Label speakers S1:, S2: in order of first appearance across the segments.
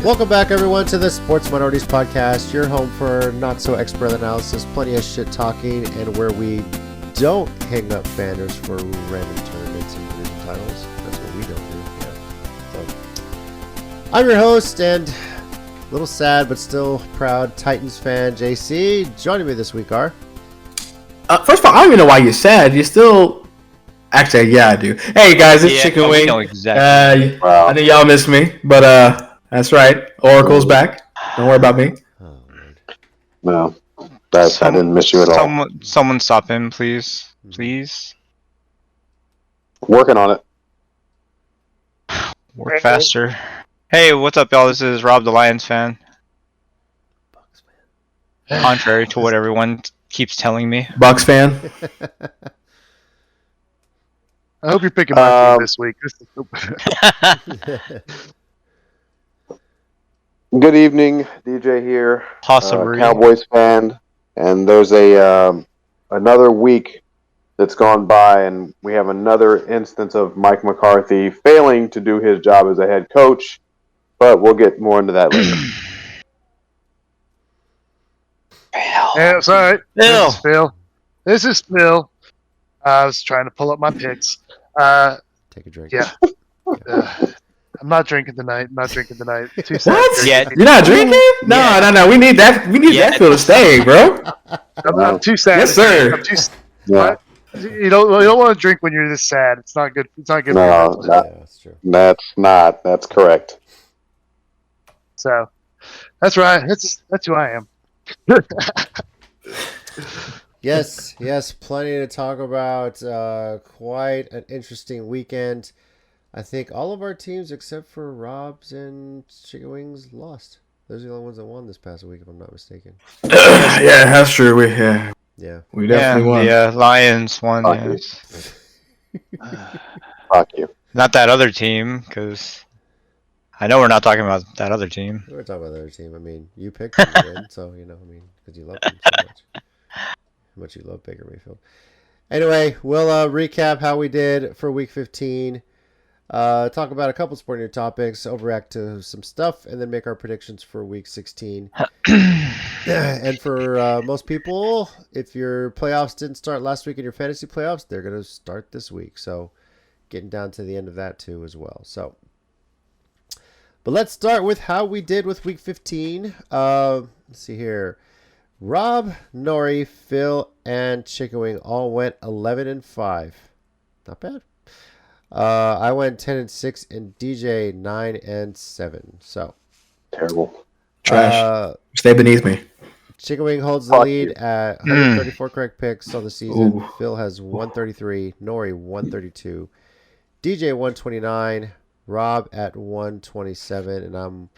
S1: Welcome back, everyone, to the Sports Minorities Podcast, your home for not-so-expert analysis, plenty of shit talking, and where we don't hang up banners for random tournaments and division titles. That's what we don't do. Yeah. So, I'm your host, and a little sad but still proud Titans fan, JC. Joining me this week are...
S2: First of all, I don't even know why you're sad. You're still... Actually, yeah, I do. Hey, guys, it's Chicken Wing. Exactly. I know y'all missed me, but... That's right. Oracle's back. Don't worry about me.
S1: Oh, Lord.
S3: No, I didn't miss you at all.
S4: Someone stop him, please. Please.
S3: Working on it.
S4: Work faster. Hey, what's up, y'all? This is Rob, the Lions fan. Contrary to what everyone keeps telling me.
S2: Bucks fan.
S5: I hope you're picking my team this week. This is
S3: Good evening, DJ here.
S4: Possibly.
S3: Cowboys fan, and there's another week that's gone by, and we have another instance of Mike McCarthy failing to do his job as a head coach, but we'll get more into that later.
S5: Yeah, it's all right. This is Phil. This is Phil. I was trying to pull up my picks.
S1: Take a drink.
S5: Yeah. I'm not drinking tonight. Too sad.
S2: What?
S4: Yeah.
S2: You're not drinking? No. We need that. We need that Phil to stay, bro.
S5: I'm too sad.
S2: Yes, sir.
S5: I'm too,
S3: Yeah.
S5: you don't want to drink when you're this sad. It's not good. It's not good.
S3: No,
S5: for you.
S1: That's true.
S3: That's correct.
S5: So that's right. That's who I am.
S1: Yes, plenty to talk about. Quite an interesting weekend. I think all of our teams except for Rob's and Chicken Wings lost. Those are the only ones that won this past week, if I'm not mistaken.
S2: Yeah, that's true. We definitely won.
S4: Yeah, Lions won.
S3: Fuck
S4: Yes.
S3: Fuck you.
S4: Not that other team, because I know we're not talking about that other team.
S1: We're talking about the other team. I mean, you picked them to win, so, because you love them so much. How much you love Baker Mayfield. Anyway, we'll recap how we did for Week 15. Talk about a couple sporting topics, overreact to some stuff, and then make our predictions for Week 16. And for most people, if your playoffs didn't start last week in your fantasy playoffs, they're going to start this week. So getting down to the end of that too as well. So, but let's start with how we did with Week 15. Let's see here. Rob, Nori, Phil, and Chicken Wing all went 11-5. Not bad. I went 10-6, and DJ 9-7. So
S3: Terrible.
S2: Trash. Stay beneath me.
S1: Chicken Wing holds the lead at 134 correct picks on the season. Ooh. Phil has 133, Nori 132, DJ 129, Rob at 127, and I'm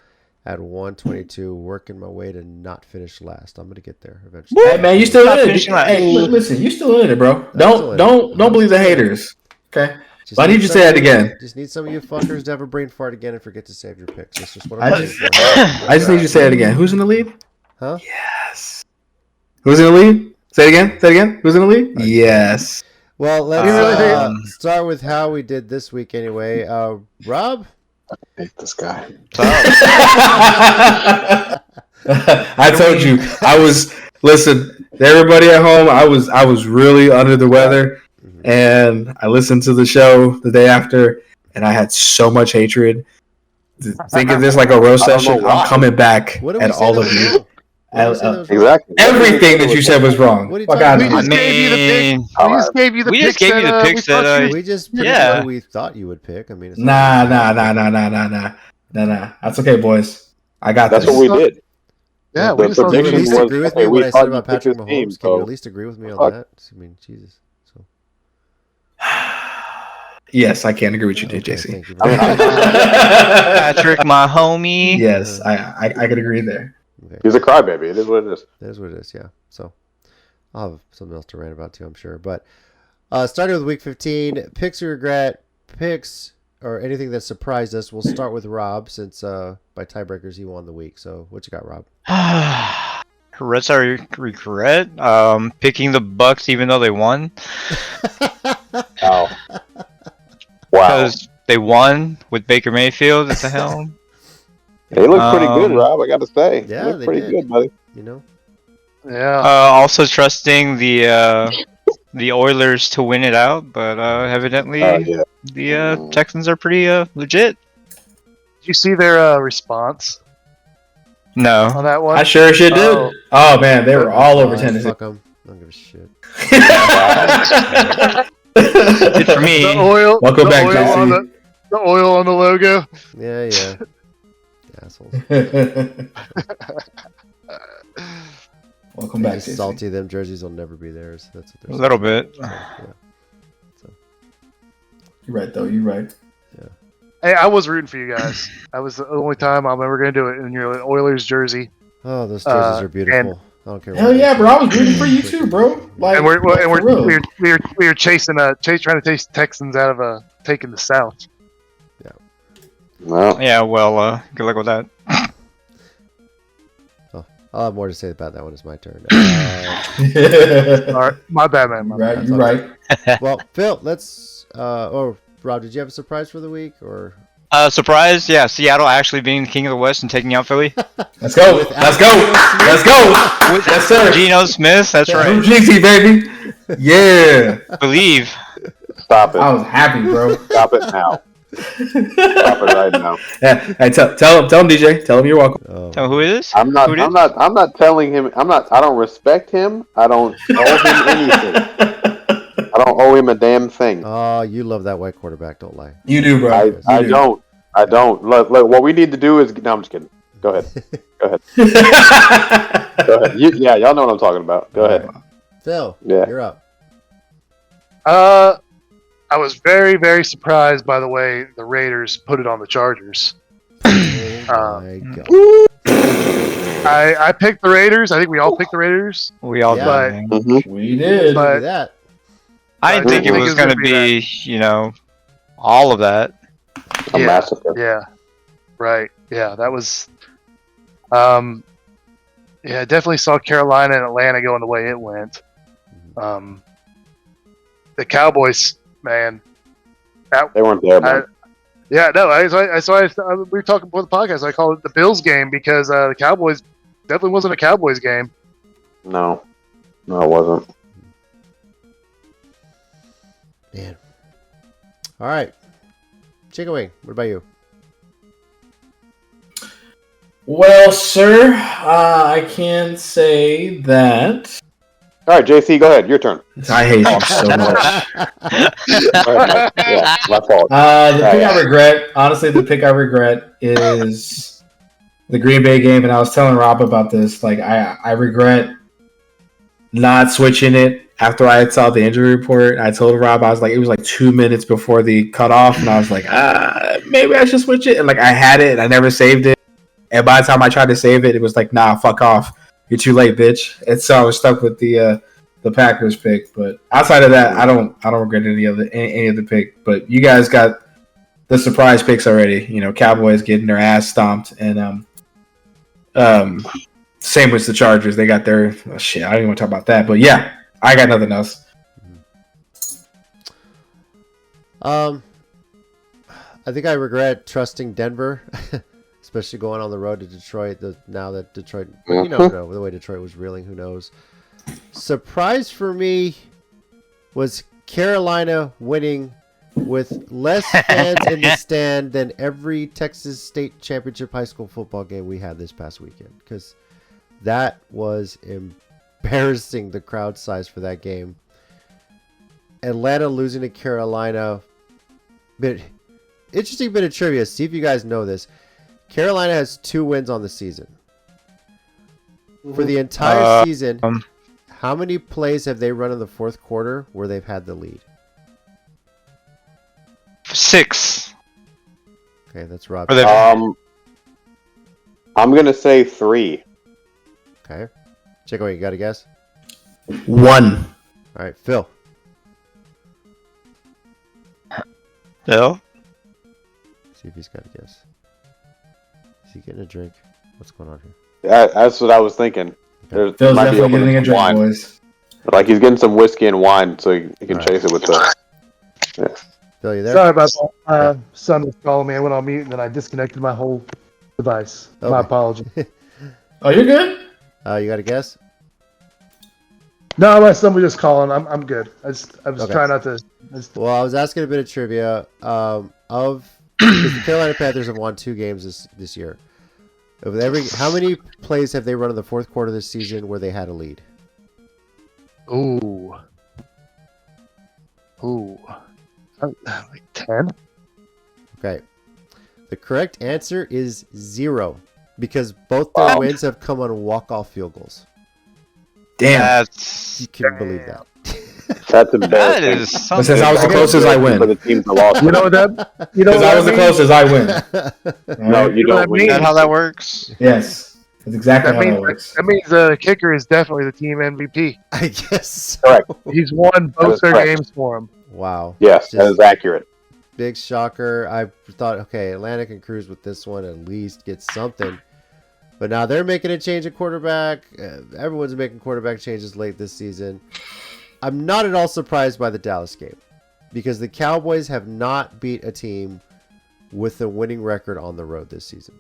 S1: at 122, working my way to not finish last. I'm gonna get there eventually.
S2: Hey man, you still in it. Hey, listen, you still in it, bro. Don't believe the haters. Okay. Why did you say that again?
S1: Just need some of you fuckers to have a brain fart again and forget to save your picks. That's just what
S2: I just need you to say it again. Who's in the lead?
S1: Huh?
S2: Yes. Who's in the lead? Say it again. Who's in the lead? Okay. Yes.
S1: Well, let's start with how we did this week anyway. Rob?
S3: I hate this guy.
S2: I told you. Listen, everybody at home, I was really under the weather. And I listened to the show the day after, and I had so much hatred. Think of this like a roast session. I'm coming back at all of you.
S3: Exactly.
S2: Everything that you said was wrong.
S5: We just gave you the picks that
S1: we just picked what we thought you would pick. I mean, it's
S2: nah. That's okay, boys. I got
S3: this.
S2: That's
S3: what we did.
S5: Yeah,
S1: we just agree with me when I said about Patrick Mahomes. Can you at least agree with me on that? I mean, Jesus.
S2: Yes, I can agree with you, JC.
S1: Thank you.
S4: Patrick, my homie.
S2: Yes, I could agree there.
S1: Okay.
S3: He's a crybaby. It is what it is.
S1: That is what it is, yeah. So I'll have something else to rant about too, I'm sure. But starting with Week 15, picks we regret, picks or anything that surprised us. We'll start with Rob since by tiebreakers he won the week. So what you got, Rob?
S4: Regrets I regret picking the Bucks even though they won.
S3: Wow.
S4: Because they won with Baker Mayfield at the helm.
S3: They look pretty good, Rob. I got to say,
S1: Yeah,
S3: they look
S1: they
S3: pretty
S1: did.
S3: good, buddy.
S1: You know.
S5: Yeah.
S4: Also trusting the Oilers to win it out, but evidently
S3: Yeah.
S4: the Texans are pretty legit.
S5: Did you see their response
S4: No.
S5: on that one?
S2: I sure did.
S5: Oh.
S2: Oh man, they were all over
S1: Fine,
S2: Tennessee.
S1: Fuck them. I don't give a shit.
S4: Good for me.
S5: The oil.
S2: Welcome
S5: the
S2: back,
S5: oil
S2: JC.
S5: on the oil on the logo.
S1: Yeah. Assholes.
S2: Welcome
S1: They're
S2: back,
S1: just
S2: JC.
S1: salty. Them jerseys will never be theirs. That's what they're
S4: A little
S1: saying.
S4: bit.
S1: So, yeah.
S2: You're right, though. You're right.
S5: Hey, I was rooting for you guys. That was the only time I'm ever going to do it in your Oilers jersey.
S1: Oh, those jerseys are beautiful. I don't care.
S2: Hell
S1: what
S2: yeah,
S1: they
S2: bro!
S1: say.
S2: I was rooting for you too, bro. Like,
S5: And
S2: for real.
S5: we were chasing trying to chase Texans out of taking the South.
S3: Well,
S4: Yeah, well, good luck with that.
S1: I'll have more to say about that one. It's my turn.
S5: All right, my bad, man. My bad.
S2: You're right.
S1: Well, Phil, let's. Or Rob, did you have a surprise for the week? Or
S4: Surprise, yeah, Seattle actually being king of the West and taking out Philly.
S2: Let's go. Let's go. Let's go. Yes, sir.
S4: Geno Smith, that's
S2: Blue
S4: right.
S2: GT, baby. Yeah.
S4: Believe.
S3: stop
S2: I
S3: it.
S2: was happy, bro.
S3: Stop it now. Stop it right now.
S2: Yeah. Hey, tell him, DJ. Tell him you're welcome.
S4: Tell who it is?
S3: I'm not.
S4: Who it is?
S3: I'm not telling him. I don't respect him. I don't owe him anything. I don't owe him a damn thing.
S1: oh, you love that white quarterback. Don't lie.
S2: You do, bro.
S3: I
S2: You do.
S3: don't. I don't. Look, what we need to do is. No, I'm just kidding. Go ahead. Go ahead. Yeah, y'all know what I'm talking about. Go ahead.
S1: Phil,
S3: Yeah.
S1: you're up.
S5: I was very, very surprised by the way the Raiders put it on the Chargers.
S1: Oh my God.
S5: I picked the Raiders. I think we all picked the Raiders.
S4: We all
S1: Yeah.
S4: did.
S3: Mhm.
S2: We did.
S5: But-
S1: Look at that.
S4: I didn't think it
S5: think
S4: was
S5: it's gonna
S4: gonna
S5: be
S4: be, all of that.
S3: A
S5: Yeah.
S3: massacre.
S5: Yeah. Right. Yeah, that was. Yeah, I definitely saw Carolina and Atlanta going the way it went. The Cowboys, man.
S3: They weren't there, man.
S5: Yeah, no. We were talking before the podcast. I call it the Bills game because the Cowboys definitely wasn't a Cowboys game.
S3: No, it wasn't.
S1: Man. All right. Chicken Wing, what about you?
S2: Well, sir, I can say that
S3: All right, JC, go ahead. Your turn.
S2: I hate you so much.
S3: All right, yeah, my fault.
S2: The pick I regret, honestly, the pick I regret is the Green Bay game, and I was telling Rob about this. Like, I regret not switching it after I saw the injury report. I told Rob, I was like, it was like 2 minutes before the cutoff, and I was like, maybe I should switch it. And like, I had it, and I never saved it. And by the time I tried to save it, it was like, nah, fuck off. You're too late, bitch. And so I was stuck with the Packers pick. But outside of that, I don't regret any of the pick. But you guys got the surprise picks already. You know, Cowboys getting their ass stomped, and same with the Chargers. They got their shit. I don't even want to talk about that. But yeah, I got nothing else.
S1: I think I regret trusting Denver, especially going on the road to Detroit. Now that Detroit, you know, the way Detroit was reeling, who knows? Surprise for me was Carolina winning with less fans in the stand than every Texas State Championship high school football game we had this past weekend, because that was embarrassing, the crowd size for that game. Atlanta losing to Carolina. But interesting bit of trivia. See if you guys know this. Carolina has 2 wins on the season. For the entire season, how many plays have they run in the fourth quarter where they've had the lead?
S4: 6.
S1: Okay, that's Rob.
S4: Or the-
S3: I'm gonna say 3.
S1: Okay. Check away. You got a guess?
S2: 1.
S1: All right, Phil.
S4: Bill?
S1: See if he's got a guess. Is he getting a drink? What's going on here?
S3: That's what I was thinking. There
S2: Phil's
S3: might be
S2: definitely
S3: opening
S2: getting a
S3: some
S2: drink,
S3: wine.
S2: boys.
S3: Like he's getting some whiskey and wine, so he can
S1: Alright.
S3: chase it with the.
S1: Phil, you there?
S5: Sorry about that. Son was calling me. I went on mute and then I disconnected my whole device.
S1: Okay.
S5: My apology.
S2: Oh, you're good.
S1: You got a guess?
S5: No, unless somebody just calling, I'm good. I was
S1: Okay.
S5: trying not to.
S1: Well, I was asking a bit of trivia because the Carolina Panthers have won 2 games this year. How many plays have they run in the fourth quarter this season where they had a lead?
S5: Ooh. Like 10?
S1: Okay. The correct answer is 0 because both their wins have come on walk-off field goals.
S2: Damn.
S4: That's
S1: You can believe that.
S3: That's
S4: that
S3: embarrassing.
S4: is
S2: But
S4: something.
S2: since I was the closest, I
S3: For the
S2: win.
S3: teams that lost.
S5: You know what that? You know
S2: Since
S5: what
S2: I
S5: that
S2: was the
S5: means?
S2: closest, I win.
S3: No,
S2: Alright?
S3: you
S5: know what
S3: don't
S5: that
S3: win.
S4: Is that
S5: means?
S4: how that works?
S2: Yes, that's exactly
S5: That
S2: how that
S5: means
S2: works.
S5: that means the kicker is definitely the team MVP.
S1: I guess so.
S3: Correct.
S5: He's won
S3: That
S5: both
S3: is
S5: their
S3: correct.
S5: games for him.
S1: Wow.
S3: Yes, that
S1: Just
S3: is accurate.
S1: big shocker. I thought, okay, Atlanta can cruise with this one, at least get something. But now they're making a change at quarterback. Everyone's making quarterback changes late this season. I'm not at all surprised by the Dallas game because the Cowboys have not beat a team with a winning record on the road this season.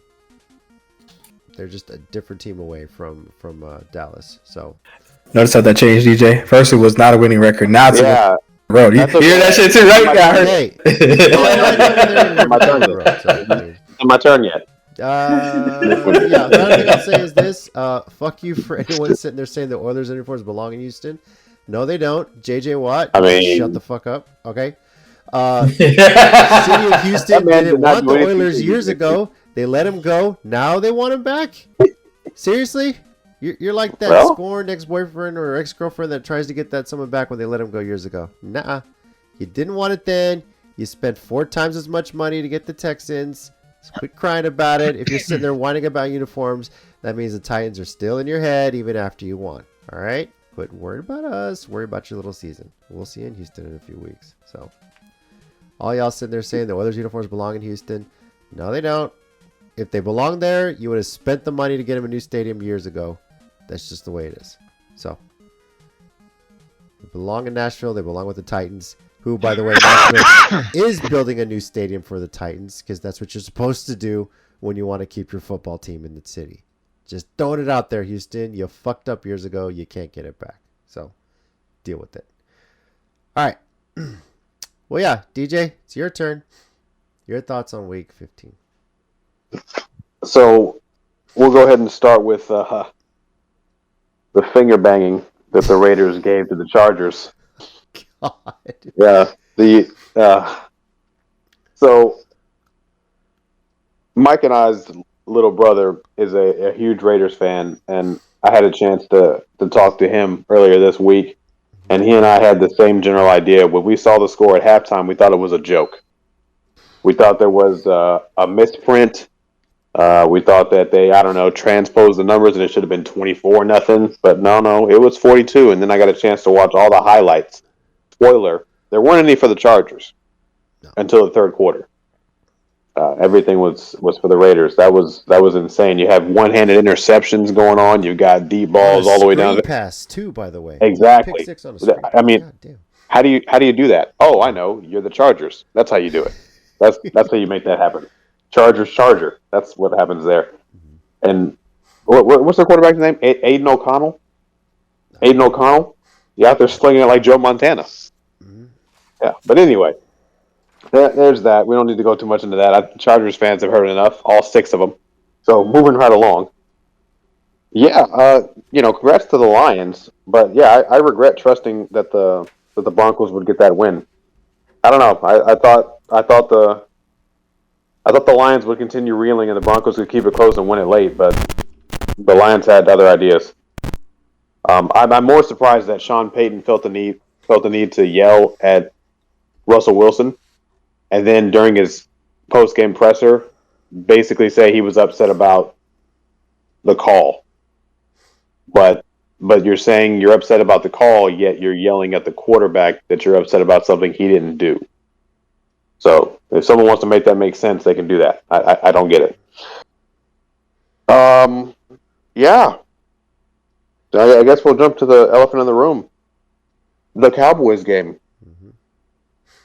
S1: They're just a different team away from Dallas. So
S2: Notice how that changed, DJ. First, it was not a winning record. Now it's a
S3: Yeah,
S2: road. You
S3: That's
S2: hear that
S3: okay.
S2: shit too, right? Yeah, I heard
S1: hey,
S2: it.
S3: My turn.
S1: on the road. So, I mean,
S3: It's my turn yet.
S1: yeah. The only thing I'll say is this: fuck you for anyone sitting there saying the Oilers uniforms belong in Houston. No, they don't. JJ Watt,
S3: I mean-
S1: shut the fuck up. Okay. City of Houston
S3: That man
S1: didn't
S3: did not
S1: want
S3: do
S1: the
S3: anything
S1: Oilers
S3: to
S1: years
S3: you.
S1: ago. They let him go. Now they want him back. Seriously? You're like that
S3: Well-
S1: scorned ex-boyfriend or ex-girlfriend that tries to get that someone back when they let him go years ago. Nah. You didn't want it then. You spent 4 times as much money to get the Texans. Just quit crying about it. If you're sitting there whining about uniforms, that means the Titans are still in your head even after you won. All right? Quit worrying about us. Worry about your little season. We'll see you in Houston in a few weeks. So, all y'all sitting there saying the Oilers uniforms belong in Houston. No, they don't. If they belong there, you would have spent the money to get them a new stadium years ago. That's just the way it is. So, they belong in Nashville. They belong with the Titans, who, by the way, Nashville is building a new stadium for the Titans because that's what you're supposed to do when you want to keep your football team in the city. Just throwing it out there, Houston. You fucked up years ago. You can't get it back. So, deal with it. All right. Well, yeah, DJ, it's your turn. Your thoughts on Week 15.
S3: So we'll go ahead and start with the finger banging that the Raiders gave to the Chargers.
S1: God.
S3: Yeah. So Mike and I's little brother is a huge Raiders fan, and I had a chance to talk to him earlier this week, and he and I had the same general idea. When we saw the score at halftime, we thought it was a joke. We thought there was a misprint. We thought that they, transposed the numbers and it should have been 24-0. But no, it was 42. And then I got a chance to watch all the highlights. Spoiler, there weren't any for the Chargers until the third quarter. Everything was for the Raiders. That was insane. You have one-handed interceptions going on. You've got deep balls all the way down.
S1: Screen pass too, by the way.
S3: Exactly.
S1: Pick 6 on a screen
S3: I mean,
S1: pass. God damn.
S3: How do you do that? Oh, I know. You're the Chargers. That's how you do it. That's how you make that happen. Charger. That's what happens there. And what's their quarterback's name? Aiden O'Connell. Aiden O'Connell. You out there slinging it like Joe Montana.
S1: Mhm.
S3: Yeah. But anyway, there's that. We don't need to go too much into that. Chargers fans have heard enough. All 6 of them. So moving right along. Yeah. Congrats to the Lions. But yeah, I regret trusting that the Broncos would get that win. I don't know. I thought the Lions would continue reeling and the Broncos would keep it close and win it late, but the Lions had other ideas. I'm more surprised that Sean Payton felt the need to yell at Russell Wilson, and then during his post-game presser, basically say he was upset about the call. But you're saying you're upset about the call, yet you're yelling at the quarterback that you're upset about something he didn't do. So if someone wants to make that make sense, they can do that. I don't get it. Yeah. I guess we'll jump to the elephant in the room. The Cowboys game.
S1: Mhm.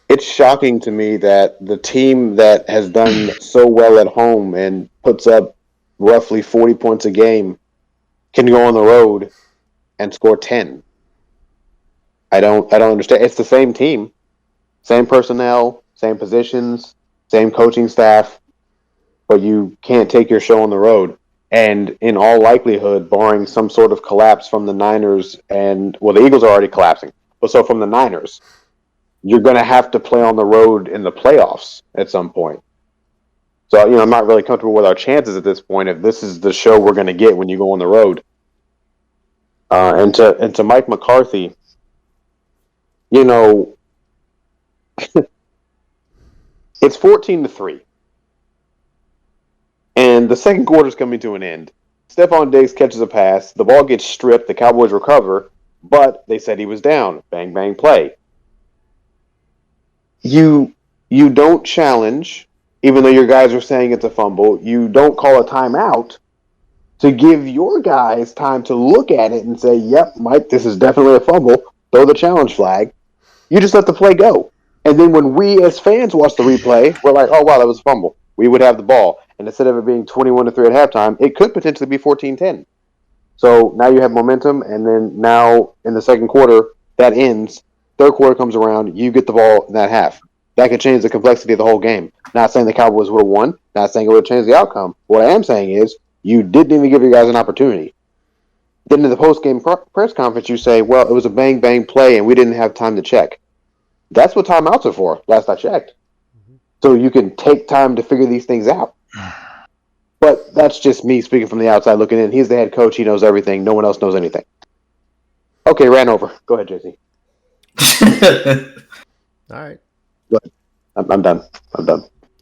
S3: It's shocking to me that the team that has done so well at home and puts up roughly 40 points a game can go on the road and score 10? I don't understand. It's the same team, same personnel, same positions, same coaching staff, but you can't take your show on the road. And in all likelihood, barring some sort of collapse from the Niners, and well, the Eagles are already collapsing, but so from the Niners, you're going to have to play on the road in the playoffs at some point. So, I'm not really comfortable with our chances at this point if this is the show we're going to get when you go on the road. And to Mike McCarthy, it's 14-3. And the second quarter is coming to an end. Stephon Diggs catches a pass. The ball gets stripped. The Cowboys recover. But they said he was down. Bang, bang, play. You don't challenge, even though your guys are saying it's a fumble. You don't call a timeout to give your guys time to look at it and say, yep, Mike, this is definitely a fumble. Throw the challenge flag. You just let the play go. And then when we as fans watch the replay, we're like, oh, wow, that was a fumble. We would have the ball. And instead of it being 21-3 at halftime, it could potentially be 14-10. So now you have momentum, and then now in the second quarter, that ends. Third quarter comes around, you get the ball in that half. That could change the complexity of the whole game. Not saying the Cowboys would have won, not saying it would have changed the outcome. What I am saying is you didn't even give your guys an opportunity. Then in the post-game press conference, you say, well, it was a bang-bang play, and we didn't have time to check. That's what timeouts are for, last I checked. So you can take time to figure these things out. But that's just me speaking from the outside looking in. He's the head coach. He knows everything. No one else knows anything. Okay, ran over. Go ahead, JC.
S1: All right.
S3: I'm done.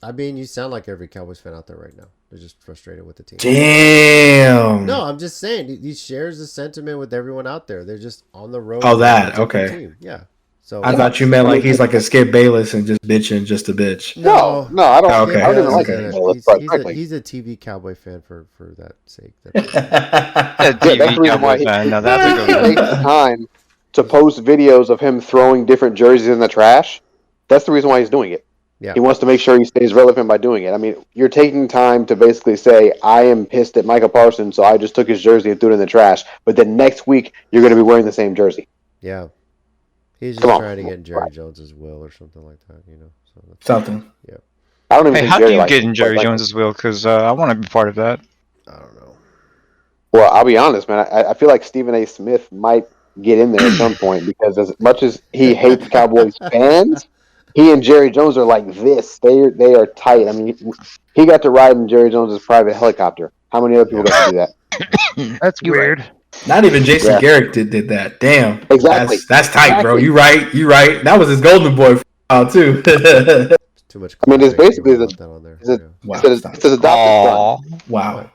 S1: I mean, you sound like every Cowboys fan out there right now. They're just frustrated with the team.
S2: Damn.
S1: No, I'm just saying he shares the sentiment with everyone out there. They're just on the road.
S2: Oh, that.
S1: with a different
S2: Okay.
S1: Team. Yeah. So
S2: I thought you meant like he's like a Skip Bayless and just bitching just a bitch.
S3: No, I don't.
S2: Okay.
S3: I don't even like
S2: Okay.
S3: it.
S1: He's a TV Cowboy fan for that sake.
S4: A
S3: That's the
S4: TV
S3: reason why
S4: Cowboy fan. Now that's a good
S3: he
S4: one.
S3: takes the time to post videos of him throwing different jerseys in the trash. That's the reason why he's doing it.
S1: Yeah.
S3: He wants to make sure he stays relevant by doing it. I mean, you're taking time to basically say, I am pissed at Micah Parsons, so I just took his jersey and threw it in the trash. But then next week, you're going to be wearing the same jersey.
S1: Yeah. He's just trying to get in Jerry Jones's will or something like that, So
S2: Something.
S1: Yeah.
S3: I don't even
S4: Hey,
S3: think
S4: how do
S3: Jerry
S4: you
S3: likes
S4: get
S3: him,
S4: in Jerry
S3: but,
S4: Jones's will? Because I want to be part of that.
S1: I don't know.
S3: Well, I'll be honest, man. I feel like Stephen A. Smith might get in there at some point because as much as he hates Cowboys fans, he and Jerry Jones are like this. They are tight. I mean, he got to ride in Jerry Jones's private helicopter. How many other people got to do that?
S5: That's
S4: You're
S5: weird.
S2: Not even Jason
S3: Yeah.
S2: Garrett did that. Damn.
S3: Exactly.
S2: That's tight, bro.
S3: Exactly.
S2: You right. That was his golden boy for a while, too.
S1: It's too much.
S3: I mean, it's
S1: clickbait.
S3: basically
S1: You wouldn't want that on there.
S2: Wow.
S3: it's his adopted son.
S2: Wow.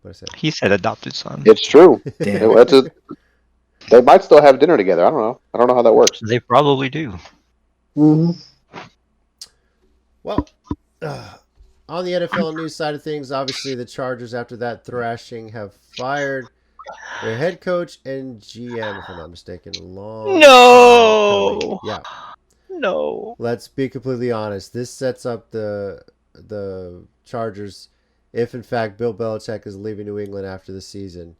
S1: What I said.
S4: He said adopted son.
S3: It's true.
S2: Damn.
S3: They might still have dinner together. I don't know. I don't know how that works.
S4: They probably do.
S3: Mm-hmm.
S1: Well, on the NFL news side of things, obviously the Chargers, after that thrashing, have fired their head coach and GM, if I'm not mistaken.
S4: No.
S1: Yeah.
S4: No.
S1: Let's be completely honest. This sets up the Chargers, if in fact Bill Belichick is leaving New England after the season,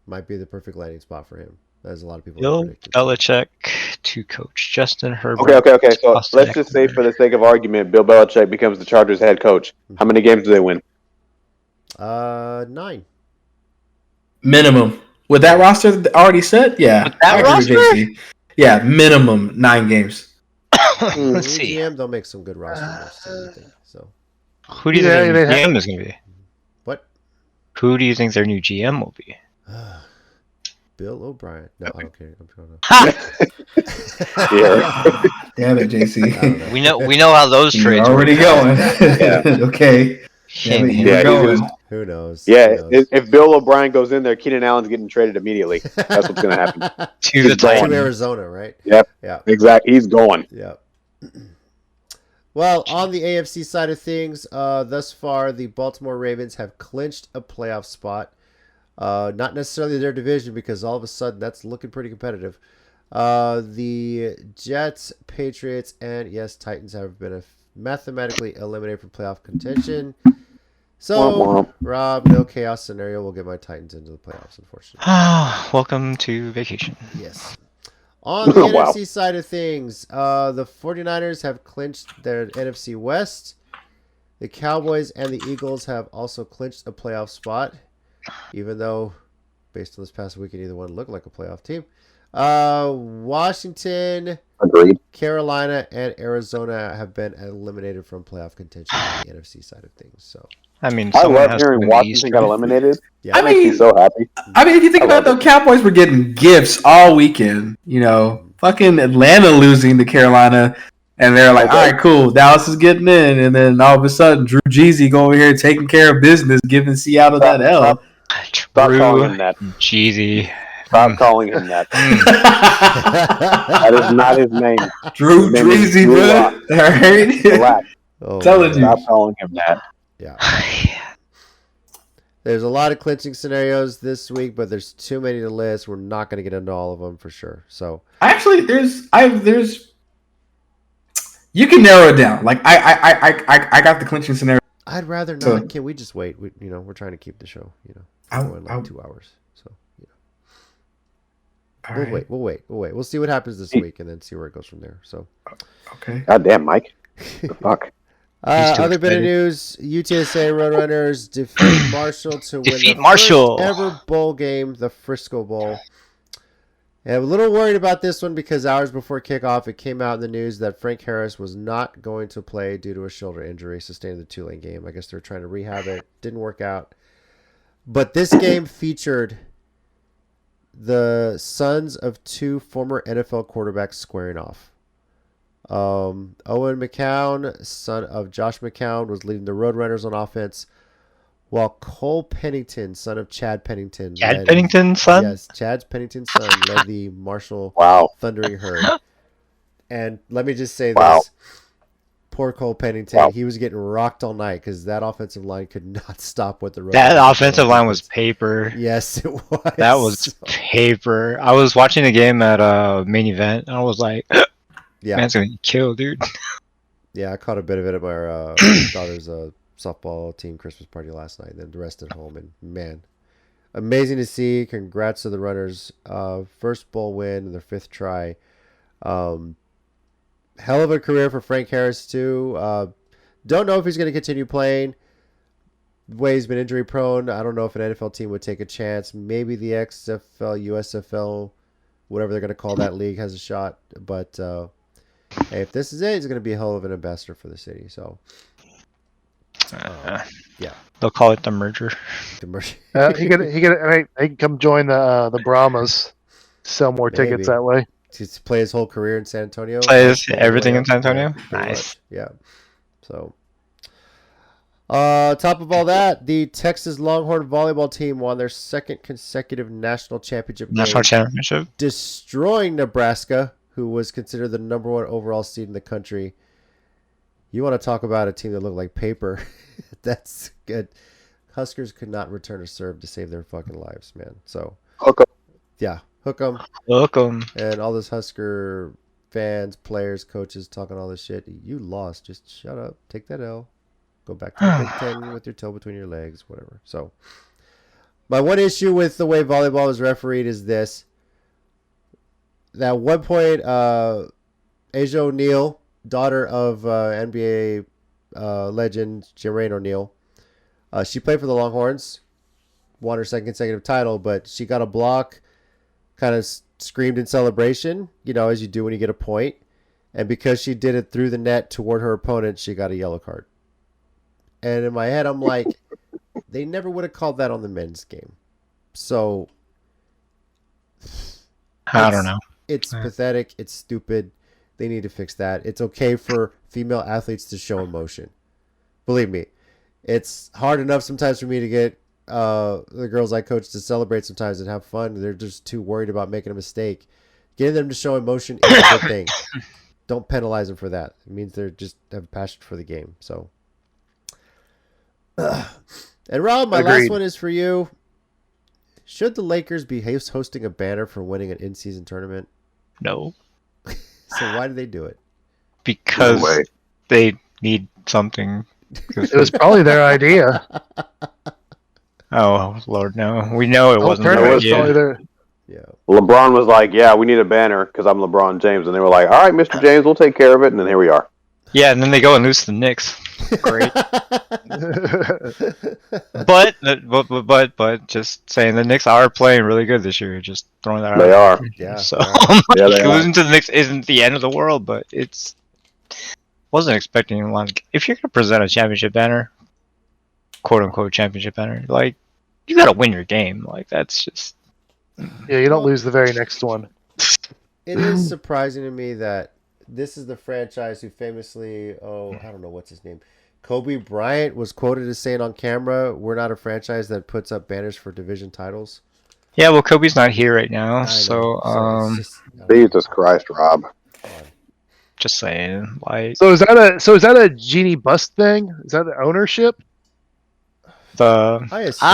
S1: might be the perfect landing spot for him. As a lot of people have
S4: Bill
S1: predicted.
S4: Belichick to coach Justin Herbert.
S3: Okay. So
S4: Austin
S3: let's just say,
S4: Eckler.
S3: for the sake of argument, Bill Belichick becomes the Chargers head coach. How many games do they win?
S1: 9.
S2: Minimum. With that roster already set? Yeah.
S4: With that
S2: I agree with
S4: roster?
S2: JC. Yeah, minimum 9 games.
S4: Let's
S1: New
S4: see.
S1: GM, they'll make some good roster moves, I think. So
S4: Who do you think their new GM is going to be?
S1: what?
S4: Who do you think their new GM will be?
S1: Bill O'Brien. No, I don't care. I'm trying to.
S3: Yeah.
S2: Damn it, JC.
S4: We know how those
S2: You're
S4: trades
S2: already
S4: work.
S2: going. Okay. Damn it,
S3: Yeah,
S2: you're going.
S1: Who knows?
S3: Yeah,
S1: Who knows?
S3: if Bill O'Brien goes in there, Keenan Allen's getting traded immediately. That's what's going to happen.
S4: To the
S3: He's
S1: To
S4: Titans.
S1: Arizona, right?
S3: Yep.
S1: Yeah.
S3: Exactly. He's going.
S1: Yeah. Well, on the AFC side of things, thus far, the Baltimore Ravens have clinched a playoff spot. Not necessarily their division, because all of a sudden that's looking pretty competitive. The Jets, Patriots, and yes, Titans have been mathematically eliminated from playoff contention. So,
S3: Womp womp.
S1: Rob, no chaos scenario will get my Titans into the playoffs, unfortunately.
S4: Welcome to vacation.
S1: Yes. On the
S3: Wow.
S1: NFC side of things, the 49ers have clinched their NFC West. The Cowboys and the Eagles have also clinched a playoff spot, even though, based on this past weekend, either one looked like a playoff team. Washington,
S3: Agreed.
S1: Carolina, and Arizona have been eliminated from playoff contention on the NFC side of things. So,
S4: I mean,
S3: I
S4: someone
S3: love
S4: has to
S3: hearing
S4: win the
S3: Washington
S4: East,
S3: got
S4: right?
S3: eliminated.
S1: yeah.
S3: That makes me so happy.
S2: If you think
S3: I
S2: about
S3: love
S2: the Cowboys were getting gifts all weekend. Fucking Atlanta losing to Carolina, and they're like,
S3: Okay.
S2: all right, cool, Dallas is getting in, and then all of a sudden, Drew Jeezy go over here taking care of business, giving Seattle that L.
S3: Stop calling him that.
S4: Jeezy.
S3: Stop calling him that.
S4: Mm.
S3: That is not his name.
S2: Drew
S3: His name is
S2: Jeezy,
S3: Drew
S2: bro.
S3: Lock.
S2: All right.
S3: Relax.
S1: Oh,
S2: Telling
S1: man.
S2: you.
S3: Stop calling him that.
S1: Yeah. There's a lot of clinching scenarios this week, but there's too many to list. We're not going to get into all of them for sure. So,
S2: Actually, there's you can narrow it down. Like I got the clinching scenario.
S1: I'd rather not.
S2: So-
S1: Can we just wait? We're trying to keep the show,
S2: I-
S1: going like
S2: I-
S1: 2 hours. So,
S2: All
S1: we'll
S2: right.
S1: wait. We'll wait. We'll see what happens this week and then see where it goes from there. So,
S2: Okay.
S3: God damn, Mike. The fuck.
S4: He's too
S1: other bit of
S4: excited.
S1: news: UTSA Roadrunners defeat Marshall to win
S4: Defeat
S1: the
S4: Marshall.
S1: first ever bowl game, the Frisco Bowl. And I'm a little worried about this one because hours before kickoff, it came out in the news that Frank Harris was not going to play due to a shoulder injury sustained in the Tulane game. I guess they're trying to rehab it. Didn't work out. But this game featured the sons of two former NFL quarterbacks squaring off. Owen McCown, son of Josh McCown, was leading the Roadrunners on offense, while Cole Pennington, son of Chad Pennington,
S4: Chad Pennington's son?
S1: yes, Chad Pennington's son, led the Marshall
S3: Wow.
S1: Thundering Herd. And let me just say
S3: Wow.
S1: this: poor Cole Pennington,
S3: Wow.
S1: he was getting rocked all night because that offensive line could not stop what the
S4: That
S1: Roadrunners
S4: offensive
S1: did.
S4: line was paper.
S1: Yes, it was.
S4: That was paper. I was watching the game at main event, and I was like,
S1: yeah.
S4: man's gonna get killed, dude.
S1: Yeah, I caught a bit of it at my daughter's softball team Christmas party last night, and then the rest at home. And man, amazing to see. Congrats to the runners. First bowl win in their fifth try. Hell of a career for Frank Harris too. Don't know if he's going to continue playing. The way he's been injury prone, I don't know if an NFL team would take a chance. Maybe the XFL, USFL, whatever they're going to call that league, has a shot. But hey, if this is it, he's going to be a hell of an ambassador for the city. So, yeah.
S4: They'll call it the merger.
S1: the merch-
S5: He can come join the Brahmas. Sell more tickets
S1: Maybe.
S5: that way.
S1: to play his whole career in San Antonio.
S4: Plays
S1: All the
S4: everything
S1: way
S4: in
S1: up.
S4: San Antonio?
S1: Yeah, pretty
S4: Nice.
S1: much. Yeah. So, top of all that, the Texas Longhorn volleyball team won their second consecutive national championship
S4: National
S1: game,
S4: championship.
S1: destroying Nebraska, who was considered the number one overall seed in the country. You want to talk about a team that looked like paper? That's good. Huskers could not return a serve to save their fucking lives, man. So,
S3: Okay.
S1: yeah, hook 'em.
S4: Welcome.
S1: And all this Husker fans, players, coaches talking all this shit. You lost. Just shut up. Take that L. Go back to the Big Ten with your toe between your legs, whatever. So, my one issue with the way volleyball is refereed is this. At one point, Asia O'Neal, daughter of NBA legend Jermaine O'Neal, she played for the Longhorns, won her second consecutive title, but she got a block, kind of screamed in celebration, as you do when you get a point. And because she did it through the net toward her opponent, she got a yellow card. And in my head, I'm like, they never would have called that on the men's game. So,
S4: I don't know.
S1: it's
S4: Yeah.
S1: pathetic. It's stupid. They need to fix that. It's okay for female athletes to show emotion. Believe me, it's hard enough sometimes for me to get the girls I coach to celebrate sometimes and have fun. They're just too worried about making a mistake. Getting them to show emotion is a good thing. Don't penalize them for that. It means they're just have a passion for the game. So, and Rob, my last
S5: Agreed.
S1: one is for you. Should the Lakers be hosting a banner for winning an in-season tournament?
S4: No.
S1: So why do they do it?
S4: Because
S3: No way.
S4: they need something
S5: It was probably their idea.
S4: Oh Lord, no. We know it
S5: The whole
S4: wasn't their
S5: tournament was
S3: idea.
S5: probably their.
S1: Yeah.
S3: LeBron was like, "Yeah, we need a banner because I'm LeBron James," and they were like, "All right, Mr. James, we'll take care of it." And then here we are.
S4: Yeah, and then they go and lose to the Knicks. Great. But just saying the Knicks are playing really good this year. Just throwing that out.
S3: They are.
S1: Yeah.
S4: So
S3: Yeah, they are.
S4: losing to the Knicks isn't the end of the world, but it's wasn't expecting a lot. If you're gonna present a championship banner, quote unquote championship banner, like you gotta win your game. Like that's just
S5: Yeah, you don't lose the very next one.
S1: It is surprising to me that this is the franchise who famously, I don't know what's his name, Kobe Bryant was quoted as saying on camera, "We're not a franchise that puts up banners for division titles."
S4: yeah. Well, Kobe's not here right now,
S1: I know.
S4: so
S1: it's just,
S3: Jesus Christ, Rob.
S4: just saying, like
S5: So is that a genie bust thing? Is that the ownership?
S4: the.
S1: I assume.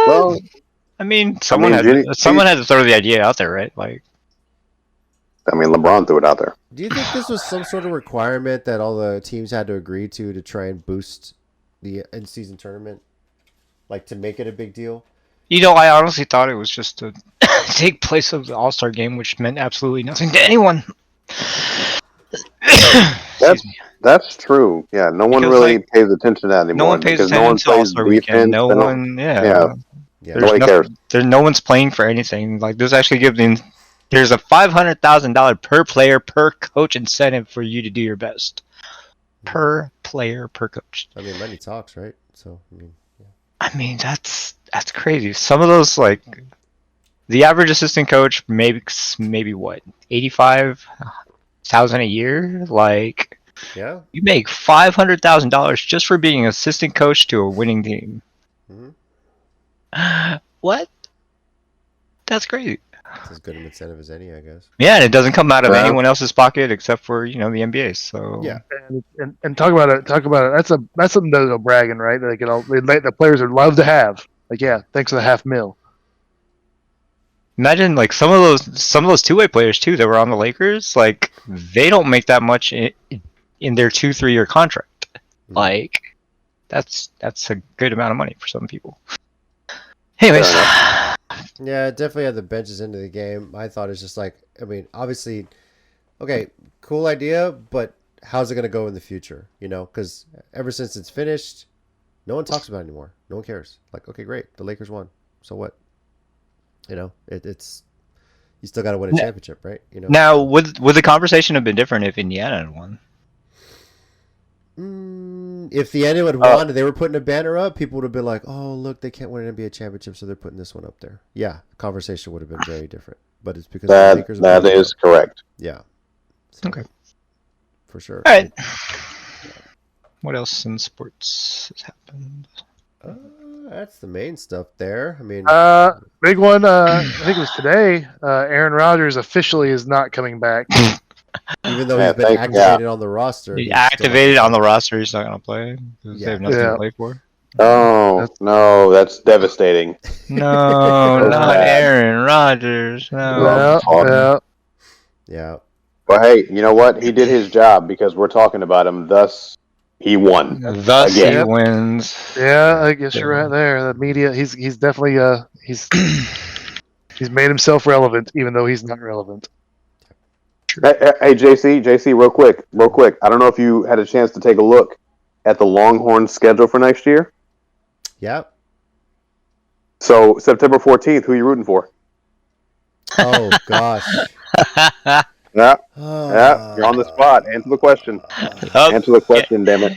S3: Well,
S4: I mean, someone
S3: Genie-
S4: had to throw the idea out there, right? Like,
S3: I mean, LeBron threw it out there.
S1: Do you think this was some sort of requirement that all the teams had to agree to try and boost the in-season tournament, like to make it a big deal?
S4: you know, I honestly thought it was just to take place of the All-Star game, which meant absolutely nothing to anyone. Excuse me.
S3: That's true. Yeah, no one
S4: Because,
S3: really
S4: like,
S3: pays attention to that anymore.
S4: No one pays
S3: because
S4: attention to
S3: plays
S4: All-Star weekend.
S3: defense,
S4: No
S3: they don't-
S4: one,
S3: Yeah.
S1: Yeah.
S4: There's
S3: Nobody cares.
S4: There's no one's playing for anything. Like this actually gives them. There's a $500,000 per player per coach incentive for you to do your best. Per player per coach.
S1: I mean, money talks, right? So, I mean, yeah.
S4: I mean that's crazy. Some of those like the average assistant coach maybe what 85,000 a year. Like
S1: Yeah.
S4: you make $500,000 just for being assistant coach to a winning team.
S1: Mhm.
S4: What? That's crazy.
S1: It's as good an incentive as any, I guess.
S4: Yeah, and it doesn't come out of
S3: Yeah.
S4: anyone else's pocket except for the NBA. So
S1: Yeah.
S5: And talk about it. That's something to go bragging, right? They can all the players would love to have. Like, yeah, thanks for the $500,000.
S4: imagine like some of those two-way players too that were on the Lakers. Like they don't make that much in their 2-3 year contract.
S1: Mhm.
S4: Like that's a good amount of money for some people. Anyways,
S3: Fair
S1: Yeah, it definitely had the benches into the game. I thought it's just like, I mean, obviously, okay, cool idea, but how's it going to go in the future? Because ever since it's finished, no one talks about it anymore. No one cares. Like, okay, great, the Lakers won. So what? It's you still got to win a championship, right?
S4: now would the conversation have been different if Indiana had won?
S1: If the end had won and they were putting a banner up, people would have been like, "Oh, look, they can't win an NBA championship, so they're putting this one up there." Yeah, the conversation would have been very different. But it's because the Lakers
S3: That is correct.
S1: yeah. So,
S4: Okay.
S1: for sure.
S4: All right. What else in sports has happened?
S1: That's the main stuff there. I mean,
S5: Big one. I think it was today. Aaron Rodgers officially is not coming back.
S1: even though
S3: Yeah,
S1: he's been activated on the roster,
S4: He
S1: he's
S4: activated
S1: still-
S4: on the roster. He's not gonna play. 'Cause
S1: Yeah.
S4: They have nothing
S5: Yeah.
S4: to play for.
S3: Oh no, that's devastating.
S4: No,
S3: That's
S4: not
S3: bad.
S4: Aaron Rodgers. No.
S5: Yeah,
S3: fuck.
S5: yeah.
S1: Yeah,
S3: Well, hey, you know what? He did his job because we're talking about him. Thus, he won.
S4: Thus
S3: Again.
S4: he
S5: Yep.
S4: wins.
S5: Yeah, I guess you're right there. The media, he's definitely he's made himself relevant, even though he's not relevant.
S3: Hey, JC, real quick. I don't know if you had a chance to take a look at the Longhorns' schedule for next year.
S1: yeah.
S3: So September 14th, who are you rooting for?
S1: Oh gosh.
S3: Yeah, you're on the spot. Answer the question.
S4: Oh,
S3: Answer the question, damn it.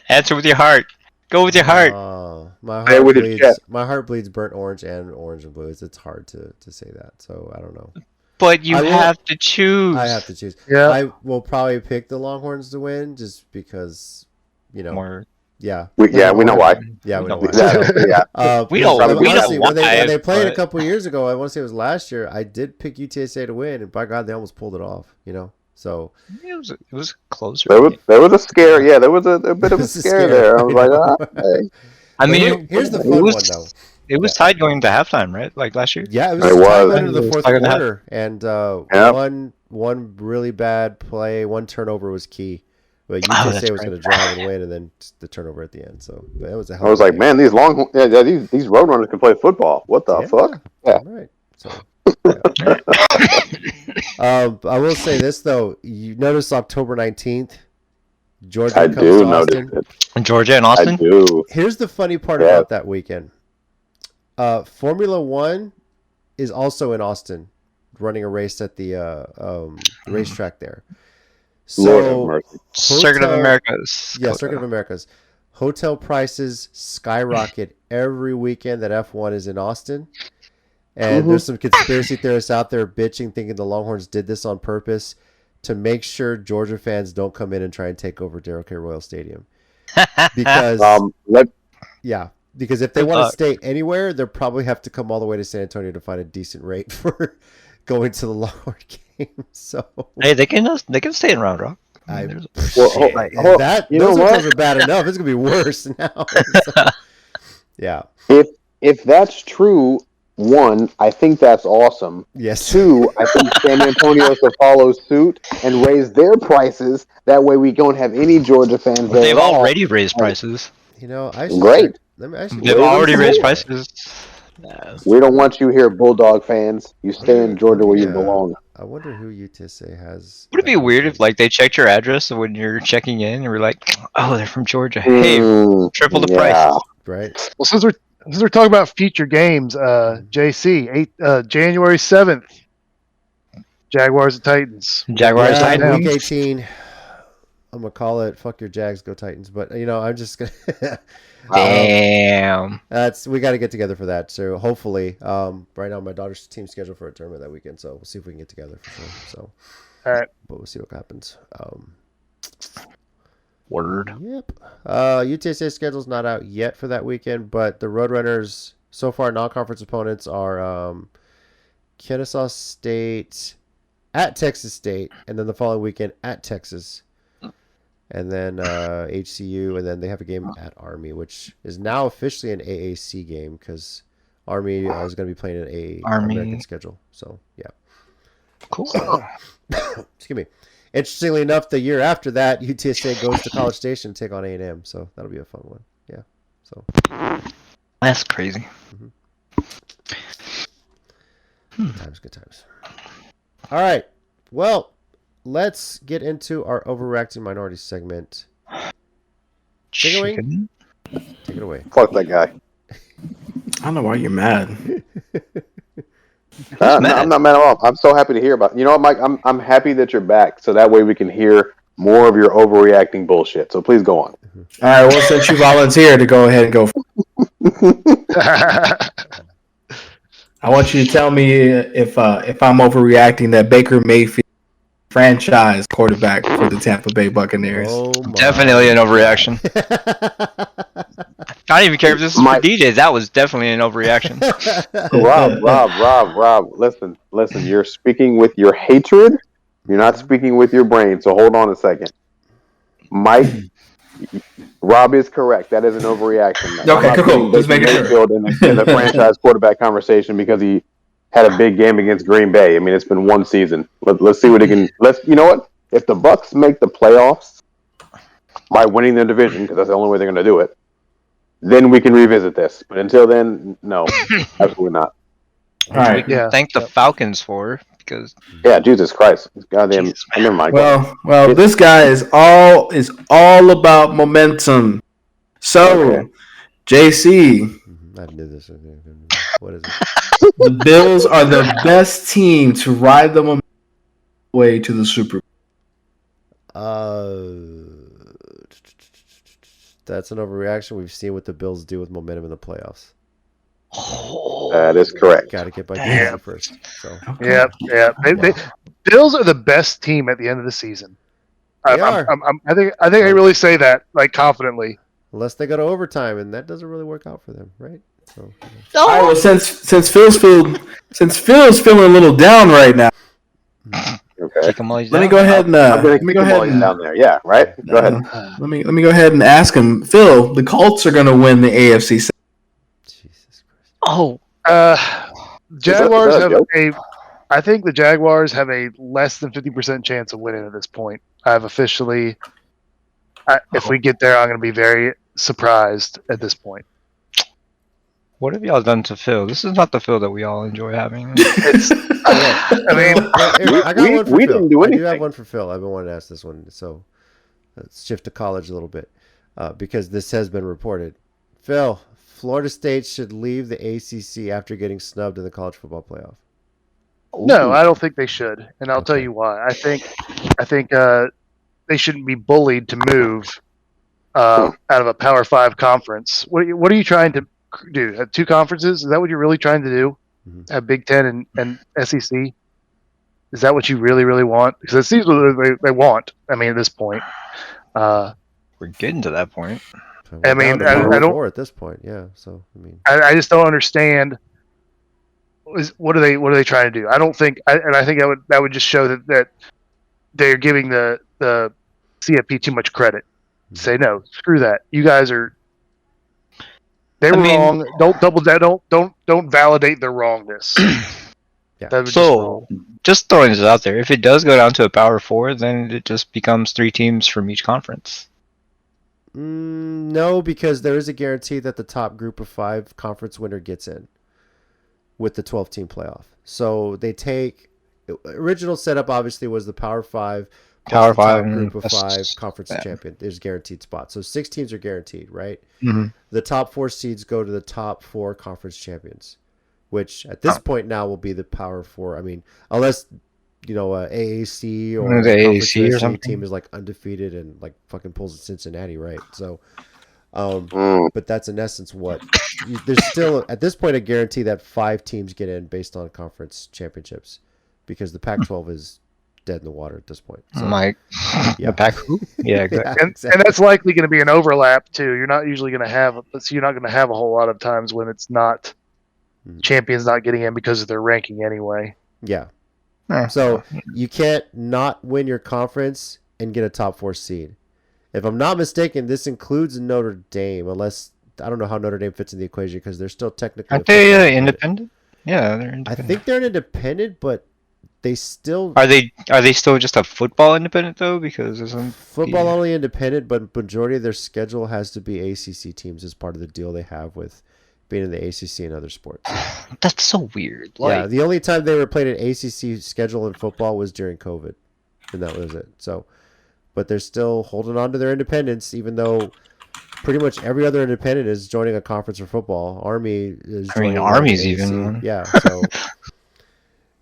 S4: answer with your heart. Go with your heart.
S1: My
S3: Say it
S1: heart
S3: with his
S1: bleeds.
S3: chest.
S1: My heart bleeds burnt orange and orange and blue. It's hard to say that. So I don't know.
S4: But you
S1: I will-
S4: have to choose.
S1: I have to choose.
S5: Yeah,
S1: I will probably pick the Longhorns to win just because,
S4: More.
S1: yeah,
S3: We know why.
S1: yeah, we know why.
S3: Exactly, yeah.
S4: We know-
S1: honestly,
S4: we know
S1: when they
S4: why,
S1: played a
S4: but-
S1: couple years ago, I want to say it was last year. I did pick UTSA to win, and by God, they almost pulled it off. So
S4: It was closer.
S3: There was a scare. Yeah, there was a bit of
S1: It
S3: a
S1: was a
S3: scare
S1: scare,
S3: there. I was
S1: I
S3: like,
S1: know.
S3: hey.
S4: I
S1: But
S4: mean,
S1: here's the
S4: it
S1: fun
S4: was,
S1: one though.
S4: It was tied going into halftime, right? Like last year.
S1: Yeah, it was
S3: It
S1: just tied
S3: was.
S1: under the
S4: It was
S1: fourth
S4: tied in half.
S1: quarter, and
S3: Yep.
S1: one really bad play, one turnover was key But
S4: Oh,
S1: UTSA
S4: that's
S1: was
S4: great.
S1: going to drive and win, and then the turnover at the end. So but that was a hell
S3: I was
S1: of a
S3: like,
S1: game.
S3: man, these these Roadrunners can play football. What the fuck? Yeah.
S1: Damn right. So, I will say this though. You notice October 19th, Georgia
S3: I
S1: comes
S3: do
S1: to
S3: notice
S1: Austin.
S3: it.
S4: Georgia and
S3: I
S4: Austin.
S3: do.
S1: Here's the funny part
S3: Yeah.
S1: about that weekend. Formula One is also in Austin, running a race at the racetrack there.
S3: Lord have
S1: So
S3: mercy.
S4: Circuit of
S1: hotel-
S4: Americas.
S1: yeah, Circuit of Americas. Hotel prices skyrocket every weekend that F1 is in Austin. And there's some conspiracy theorists out there bitching, thinking the Longhorns did this on purpose to make sure Georgia fans don't come in and try and take over Darrell K. Royal Stadium. Because because if they
S4: Good
S1: want to
S4: luck.
S1: stay anywhere, they'll probably have to come all the way to San Antonio to find a decent rate for going to the Longhorn game. So
S4: Hey, they can stay in Round Rock.
S1: I
S3: Well,
S1: that
S3: you know
S1: those
S3: what?
S1: hotels are bad enough. It's gonna be worse now. So, yeah.
S3: If that's true, one, I think that's awesome.
S1: Yes.
S3: Two, I think San Antonio should follow suit and raise their prices. That way, we don't have any Georgia fans there
S4: They've
S3: at all.
S4: already raised prices.
S1: You know, I should
S3: Great.
S1: check. I should
S4: They've
S3: Raise
S4: already
S3: them
S4: raised
S3: more.
S4: prices.
S3: We don't want you here, Bulldog fans. You stay in Georgia where you belong.
S1: I wonder who UTSA has.
S4: Would it be
S1: that
S4: weird if
S1: weekend.
S4: like they checked your address when you're checking in and we're like, oh, they're from Georgia. Hey, triple the
S3: yeah.
S4: price.
S1: Right?
S5: Well, since we're talking about future games, JC, January 7th, Jaguars and Titans.
S4: Jaguars.
S1: Yeah,
S5: Titans.
S1: week 18. I'm gonna call it "fuck your Jags, go Titans," but I'm just gonna.
S4: Damn.
S1: We got to get together for that. So hopefully, right now my daughter's team scheduled for a tournament that weekend, so we'll see if we can get together for sure. So,
S5: All right.
S1: but we'll see what happens.
S4: Word.
S1: Yep. UTSA schedule's not out yet for that weekend, but the Roadrunners so far non-conference opponents are Kennesaw State at Texas State, and then the following weekend at Texas. And then HCU, and then they have a game at Army, which is now officially an AAC game because Army is going to be playing an American schedule. So, yeah.
S4: Cool.
S1: Excuse me. Interestingly enough, the year after that, UTSA goes to College Station to take on A&M, so that'll be a fun one. Yeah. So
S4: That's crazy.
S1: times, good times. All right. Well, let's get into our overreacting minority segment. Take it away.
S4: Chicken.
S1: Take it away.
S3: Fuck that guy.
S2: I don't know why you're mad.
S3: No,
S4: mad?
S3: I'm not mad at all. I'm so happy to hear about. You know what, Mike? I'm happy that you're back, so that way we can hear more of your overreacting bullshit. So please go on.
S2: All right, well, since you volunteered to go ahead and go, I want you to tell me if I'm overreacting that Baker Mayfield franchise quarterback for the Tampa Bay Buccaneers.
S1: Oh my
S4: Definitely an overreaction. I don't even care if this is
S3: My-
S4: for DJs. That was definitely an overreaction.
S3: Rob. Listen. You're speaking with your hatred. You're not speaking with your brain. So hold on a second, Mike. Rob is correct. That is an overreaction.
S2: Okay,
S3: I'm not
S2: cool.
S3: putting
S2: Let's
S3: Baker
S2: make it sure.
S3: Mayfield in the franchise quarterback conversation because he had a big game against Green Bay. I mean, it's been one season. Let's see what he can. You know what? If the Bucs make the playoffs by winning their division, because that's the only way they're going to do it, then we can revisit this. But until then, no, absolutely not.
S2: All right.
S4: We can thank the Falcons for because
S3: Yeah, Jesus Christ, goddamn.
S4: Jesus,
S3: Never mind.
S2: Well, this guy is all about momentum. So,
S3: Okay.
S2: JC,
S1: I knew this. What is it?
S2: the Bills are the best team to ride the momentum way to the Super Bowl.
S1: That's an overreaction. We've seen what the Bills do with momentum in the playoffs.
S3: That is correct.
S1: Got to get by
S5: Damn.
S1: KC first. So
S5: Yeah. They, Bills are the best team at the end of the season.
S1: They are.
S5: I think I really say that like confidently.
S1: unless they go to overtime, and that doesn't really work out for them, right? So
S2: All right, well, since Phil's feeling a little down right now,
S3: Okay.
S4: kick 'em while he's
S2: let me
S4: down.
S2: go ahead and
S3: I'm gonna
S2: let me
S3: keep
S2: go
S3: them
S2: ahead
S3: all
S2: and
S3: down there. Yeah, right. Go ahead.
S2: let me go ahead and ask him, Phil. The Colts are going to win the AFC South.
S1: Jesus Christ.
S4: Oh,
S5: Jaguars
S3: is that a
S5: have
S3: joke?
S5: I think the Jaguars have a less than 50% chance of winning at this point. I've officially If we get there, I'm going to be very surprised at this point.
S4: What have y'all done to Phil? This is not the Phil that we all enjoy having.
S5: I mean,
S1: I got one for
S3: we
S1: Phil.
S3: didn't do
S1: I do have
S3: anything.
S1: one for Phil. I've been wanting to ask this one. So let's shift to college a little bit because this has been reported. Phil, Florida State should leave the ACC after getting snubbed in the college football playoff.
S5: no, I don't think they should, and I'll tell
S1: Okay.
S5: you why. I think they shouldn't be bullied to move out of a Power 5 conference. What are you trying to do? Have 2 conferences? Is that what you're really trying to do?
S1: Mhm.
S5: Have Big Ten and SEC? Is that what you really, really want? Because it seems what they want. I mean, at this point,
S4: We're getting to that point.
S1: So
S5: I
S1: we're
S5: mean,
S1: down to
S5: I
S1: Power
S5: don't-
S1: 4 at this point. Yeah. So I mean,
S5: I just don't understand. What are they trying to do? I don't think, and I think that would just show that they're giving the CFP too much credit. Say no, screw that. You guys are. They were wrong. Don't double down. Don't validate their wrongness.
S1: Yeah.
S5: That was just
S4: So,
S5: wrong.
S4: just throwing this out there, if it does go down to a Power 4, then it just becomes 3 teams from each conference.
S1: no, because there is a guarantee that the top group of 5 conference winner gets in with the 12-team playoff. So they take original setup obviously was the Power 5 plus
S4: Power
S1: the top
S4: 5
S1: group of
S4: that's-
S1: 5 conference
S4: yeah.
S1: champion. There's guaranteed spots. So 6 teams are guaranteed, right?
S4: Mhm.
S1: The top 4 seeds go to the top 4 conference champions, which at this point now will be the Power 4. I mean, unless AAC or
S4: The
S1: a Conference
S4: AAC or
S1: USA
S4: something.
S1: team is like undefeated and like fucking pulls at Cincinnati, right? So,
S3: Mm.
S1: but that's in essence what there's still at this point a guarantee that 5 teams get in based on conference championships because the Pac-12 is dead in the water at this point. So,
S4: Mike,
S1: yeah.
S4: the pack. Yeah, exactly.
S5: And that's likely going to be an overlap too. You're not usually going to have, so you're not going to have a whole lot of times when it's not champions not getting in because of their ranking anyway.
S1: Yeah.
S4: Eh,
S1: So you can't not win your conference and get a top 4 seed. If I'm not mistaken, this includes Notre Dame, unless I don't know how Notre Dame fits in the equation because they're still technically.
S4: aren't
S1: a football
S4: they
S1: independent.
S4: independent? Yeah, they're
S1: I
S4: independent.
S1: think they're an independent, but they still
S4: Are they still just a football independent though? Because isn't
S1: football
S4: the-
S1: only independent, but majority of their schedule has to be ACC teams as part of the deal they have with being in the ACC and other sports.
S4: That's so weird. Like,
S1: Yeah, the only time they were playing an ACC schedule in football was during COVID, and that was it. So, but they're still holding on to their independence, even though pretty much every other independent is joining a conference for football. Army is.
S4: I mean,
S1: joining
S4: Army's
S1: the
S4: even
S1: AAC.
S4: one.
S1: Yeah, so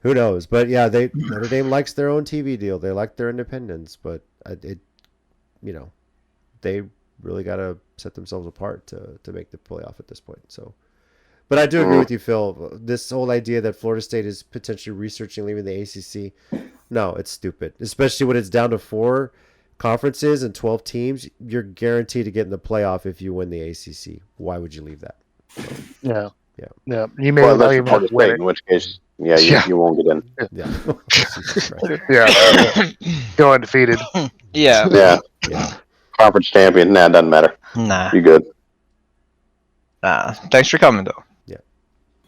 S1: who knows? But yeah, Notre Dame likes their own TV deal. They like their independence, but they really got to set themselves apart to make the playoff at this point. So. But I do agree with you, Phil. This whole idea that Florida State is potentially researching leaving the ACC, no, it's stupid. Especially when it's down to 4 conferences and 12 teams. You're guaranteed to get in the playoff if you win the ACC. Why would you leave that?
S5: Yeah.
S1: Yeah.
S5: Yeah. You may
S3: Well,
S5: not
S3: that's
S5: even
S3: Florida
S5: win
S3: State,
S5: it.
S3: in which case, you won't get in.
S1: Yeah. Jesus Christ.
S5: Yeah. Go undefeated.
S4: yeah,
S3: Yeah,
S1: Yeah.
S3: conference champion. Nah, it doesn't matter.
S4: nah,
S3: You good?
S4: nah. Thanks for coming though.
S1: Yeah.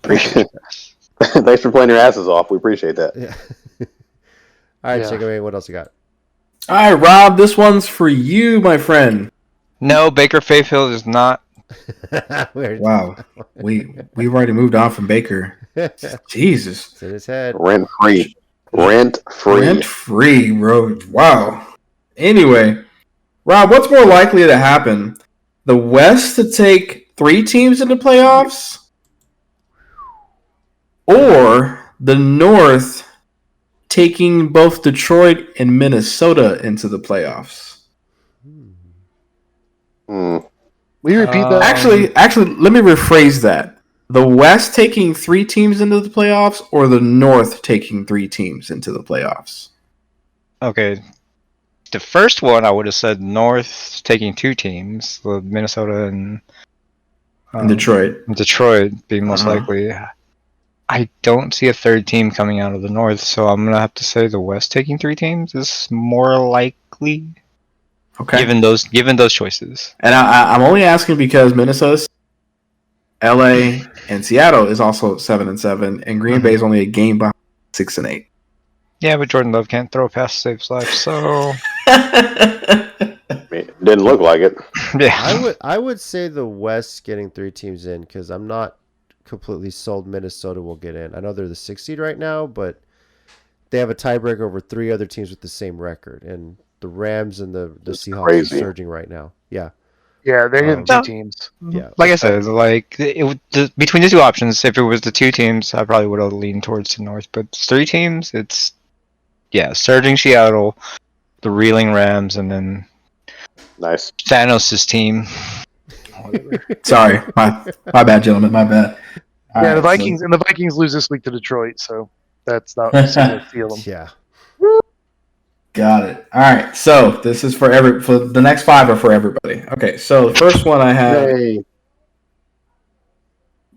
S4: Appreciate it.
S3: Thanks for playing your asses off. We appreciate that.
S1: Yeah. All right,
S5: Yeah.
S1: Chicken Wing, what else you got?
S2: All right, Rob, this one's for you, my friend.
S4: No, Baker Mayfield is not.
S2: Wow, we've already moved on from Baker. Jesus,
S1: It's in his head.
S3: Rent free. Rent free.
S2: rent free, bro. Wow. Anyway, Rob, what's more likely to happen? The West to take 3 teams into playoffs, or the North taking both Detroit and Minnesota into the playoffs?
S3: Hmm.
S5: We repeat that.
S2: Actually, let me rephrase that. The West taking 3 teams into the playoffs, or the North taking 3 teams into the playoffs?
S4: Okay. The first one I would have said North taking 2 teams, with Minnesota and
S2: Detroit.
S4: Detroit being most
S2: Uh-huh.
S4: likely. I don't see a third team coming out of the North, so I'm gonna have to say the West taking 3 teams is more likely,
S2: Okay.
S4: given those choices.
S2: And I'm only asking because Minnesota, LA, and Seattle is also 7-7, and Green Bay is only a game behind 6-8.
S4: Yeah, but Jordan Love can't throw past saves life, so
S3: I mean, Didn't look like it.
S4: Yeah.
S1: I would say the West getting 3 teams in because I'm not completely sold Minnesota will get in. I know they're the 6th seed right now, but they have a tiebreaker over 3 other teams with the same record, and the Rams and the
S3: That's
S1: Seahawks
S3: crazy.
S1: are surging right now. Yeah,
S5: Yeah, they're getting
S1: Um,
S5: 2 teams.
S1: yeah.
S4: Like I said, between the 2 options, if it was the 2 teams, I probably would have leaned towards the North. But 3 teams, it's surging Seattle, the reeling Rams, and then
S3: Nice.
S4: Thanos' team.
S2: Sorry, my bad, gentlemen, my bad. All
S5: Yeah,
S2: right,
S5: the Vikings lose this week to Detroit, so that's not so feel them.
S1: Yeah.
S2: Got it. All right, so this is for the next 5 are for everybody. Okay, so the first one I have.
S3: Yay.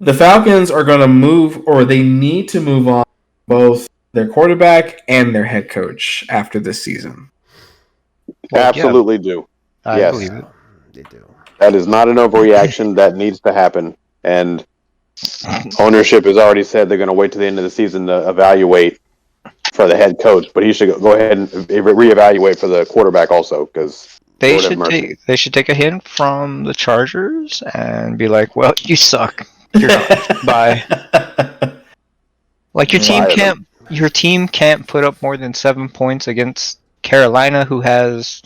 S2: The Falcons are going to move, or they need to move on both their quarterback and their head coach after this season.
S4: Well,
S3: Absolutely do.
S4: I
S3: Yes.
S4: believe it.
S1: They do.
S3: That is not an overreaction. That needs to happen. And ownership has already said they're going to wait to the end of the season to evaluate for the head coach. But he should go ahead and reevaluate for the quarterback also, because
S4: They
S3: Lord have
S4: should
S3: mercy.
S4: take a hint from the Chargers and be like, "Well, you suck. You're done. Bye." Like your team can't put up more than 7 points against Carolina, who has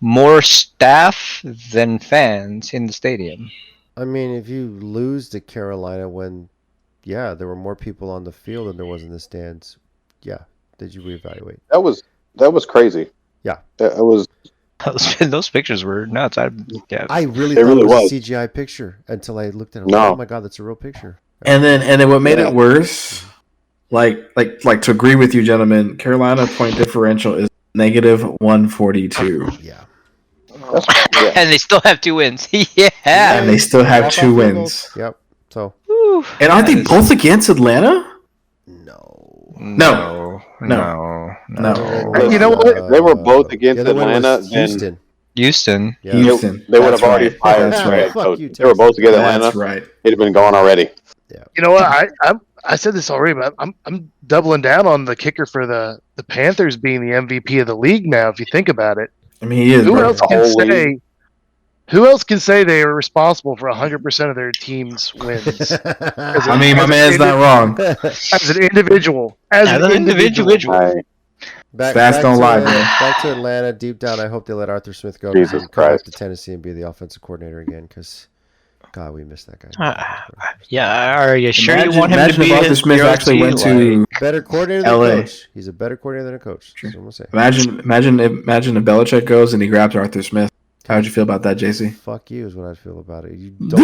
S4: more staff than fans in the stadium.
S1: I mean, if you lose to Carolina when, there were more people on the field than there was in the stands, did you reevaluate?
S3: That was crazy.
S1: Yeah.
S3: It was.
S4: Those pictures were nuts.
S1: I really
S3: It
S1: thought
S3: really
S1: it was
S3: was.
S1: a CGI picture until I looked at it.
S3: No.
S1: Oh my god, that's a real picture.
S2: And then what made it worse, like to agree with you, gentlemen, Carolina point differential is -142.
S1: Yeah.
S3: Yeah.
S4: And they still have 2 wins. Yeah.
S2: And they still have
S1: Walk-off
S2: 2
S1: field
S2: wins.
S1: goals. Yep. So
S4: Whew.
S2: And aren't they both against Atlanta?
S1: no.
S2: No.
S5: You know what?
S3: They were both against
S1: the other one was
S3: Atlanta, then-
S1: Houston.
S4: Houston.
S1: Yeah.
S2: Houston.
S3: They would have
S2: That's
S3: already
S2: right.
S3: fired
S2: That's
S3: their
S2: right.
S3: head
S1: Fuck
S3: coach.
S1: you,
S3: They were both together Atlanta.
S2: That's right.
S3: It'd have been gone already.
S5: You know what? I said this already, but I'm doubling down on the kicker for the Panthers being the MVP of the league now. If you think about it,
S2: I mean, he is.
S5: who
S2: bro.
S5: else can
S3: whole
S5: say? Who else can say they are responsible for 100% of their team's wins
S2: I mean, my man's not wrong.
S5: as an individual? As an individual.
S2: Stats don't lie, bro.
S1: Back to Atlanta. Deep down, I hope they let Arthur Smith go.
S3: Jesus
S1: and come back
S3: Christ.
S1: to Tennessee and be the offensive coordinator again. Because, God, we missed that guy.
S4: Yeah, are you sure
S2: Imagine-
S4: you want him to
S2: imagine
S4: be
S2: if Arthur Smith
S4: your
S2: actually
S4: OT?
S2: went to
S1: Better coordinator than
S2: LA.
S1: a coach. He's a better coordinator than a coach.
S2: Sure.
S1: That's what I'm gonna say.
S2: Imagine if Belichick goes and he grabs Arthur Smith. How would you feel about that, JC?
S1: Fuck you is what I'd feel about it. You don't.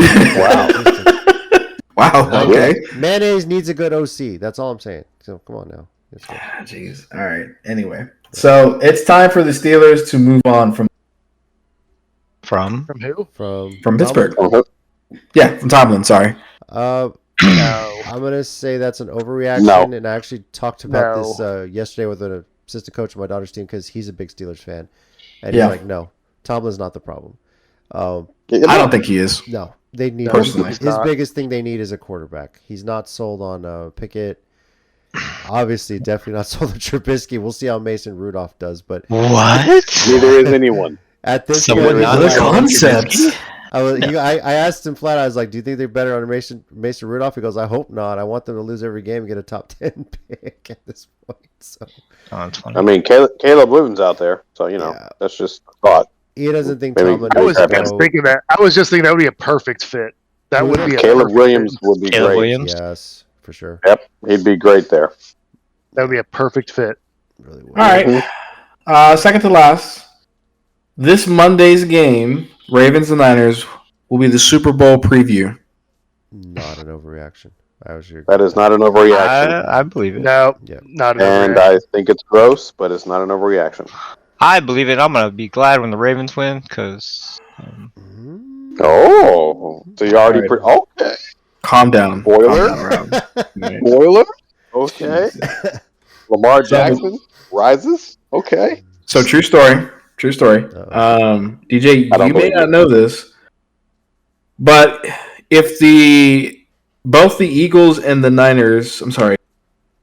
S2: Wow. Okay.
S1: Mayonnaise needs a good OC. That's all I'm saying. So come on now. Let's go.
S2: Jeez. All right. Anyway, so it's time for the Steelers to move on from
S4: From
S5: From who?
S2: From Pittsburgh.
S3: Uh-huh.
S2: Yeah, from Tomlin. Sorry.
S5: No.
S1: I'm gonna say that's an overreaction,
S3: No.
S1: and I actually talked about
S5: No.
S1: this yesterday with an assistant coach of my daughter's team because he's a big Steelers fan, and
S2: Yeah.
S1: he's like, "No, Tomlin's not the problem."
S2: I don't think he is.
S1: No, they need
S2: Personally.
S1: his
S5: Not.
S1: biggest thing they need is a quarterback. He's not sold on Pickett. Obviously, definitely not sold on Trubisky. We'll see how Mason Rudolph does, but
S4: what?
S3: Neither is anyone.
S1: at this
S4: Someone
S1: point,
S4: not
S2: The
S1: it's like-
S2: concept.
S1: I asked him flat. I was like, "Do you think they're better on Mason Rudolph?" He goes, "I hope not. I want them to lose every game and get a top 10 pick at this point." So
S4: Oh, that's funny.
S3: I mean, Caleb Williams out there, so
S1: Yeah.
S3: that's just a thought.
S1: he doesn't think
S3: Maybe-
S1: Tomlin
S5: I was
S1: needs to
S5: just
S1: go.
S5: thinking that. I was just thinking that would be a perfect fit. That would be a
S3: Caleb
S5: perfect
S3: Williams
S5: fit.
S3: would be
S4: Caleb
S3: great.
S4: Williams?
S1: Yes, for sure.
S3: Yep, he'd be great there.
S5: That would be a perfect fit.
S1: Really would.
S2: All right. Second to last. This Monday's game, Ravens and Niners, will be the Super Bowl preview.
S1: Not an overreaction. I was your.
S3: That is not an overreaction,
S4: I believe it.
S5: No,
S1: Yeah.
S5: not an
S3: and
S5: overreaction.
S3: I think it's gross, but it's not an overreaction.
S4: I believe it. I'm gonna be glad when the Ravens win because
S1: Mhm.
S3: Oh, so you already
S2: All
S3: okay?
S2: Calm down.
S3: Spoiler?
S2: Calm down, Rob.
S3: Spoiler? Okay. Lamar Jackson rises. Okay.
S2: So true story. True story. DJ,
S3: I don't
S2: you may
S3: believe
S2: not
S3: it.
S2: know this, but if both the Eagles and the Niners, I'm sorry,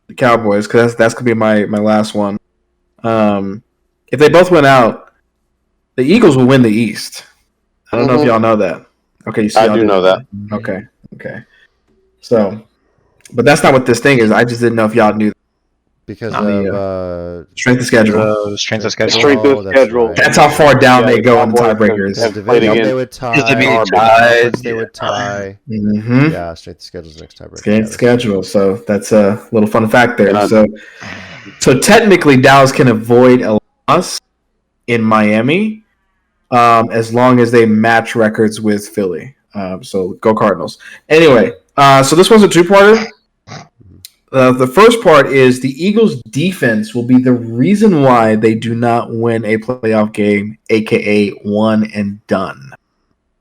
S2: the Cowboys, because that's gonna be my last one. If they both went out, the Eagles will win the East. I don't know if y'all know that. Okay, you see,
S3: I
S2: y'all
S3: do
S2: didn't
S3: know that.
S2: Okay. So, but that's not what this thing is. I just didn't know if y'all knew
S1: Because
S2: On
S1: of
S2: strength of schedule.
S4: The strength of schedule.
S3: Strength of
S1: that's
S3: schedule.
S1: right.
S2: That's how far down they
S3: the
S2: go in the
S3: Cowboys
S2: tiebreakers.
S1: Because
S3: have
S1: division
S3: played
S1: they
S3: against
S1: would tie,
S4: Because they'd be
S3: garbage.
S1: conference they
S2: Yeah.
S1: would tie.
S2: Mm-hmm.
S1: Yeah, strength of schedule's the next tiebreaker.
S2: Strength
S1: Yeah,
S2: of schedule. So that's a little fun fact there.
S3: Yeah.
S2: So technically, Dallas can avoid a loss in Miami as long as they match records with Philly. So go Cardinals. Anyway, so this was a two-parter. The first part is the Eagles' defense will be the reason why they do not win a playoff game, aka one and done.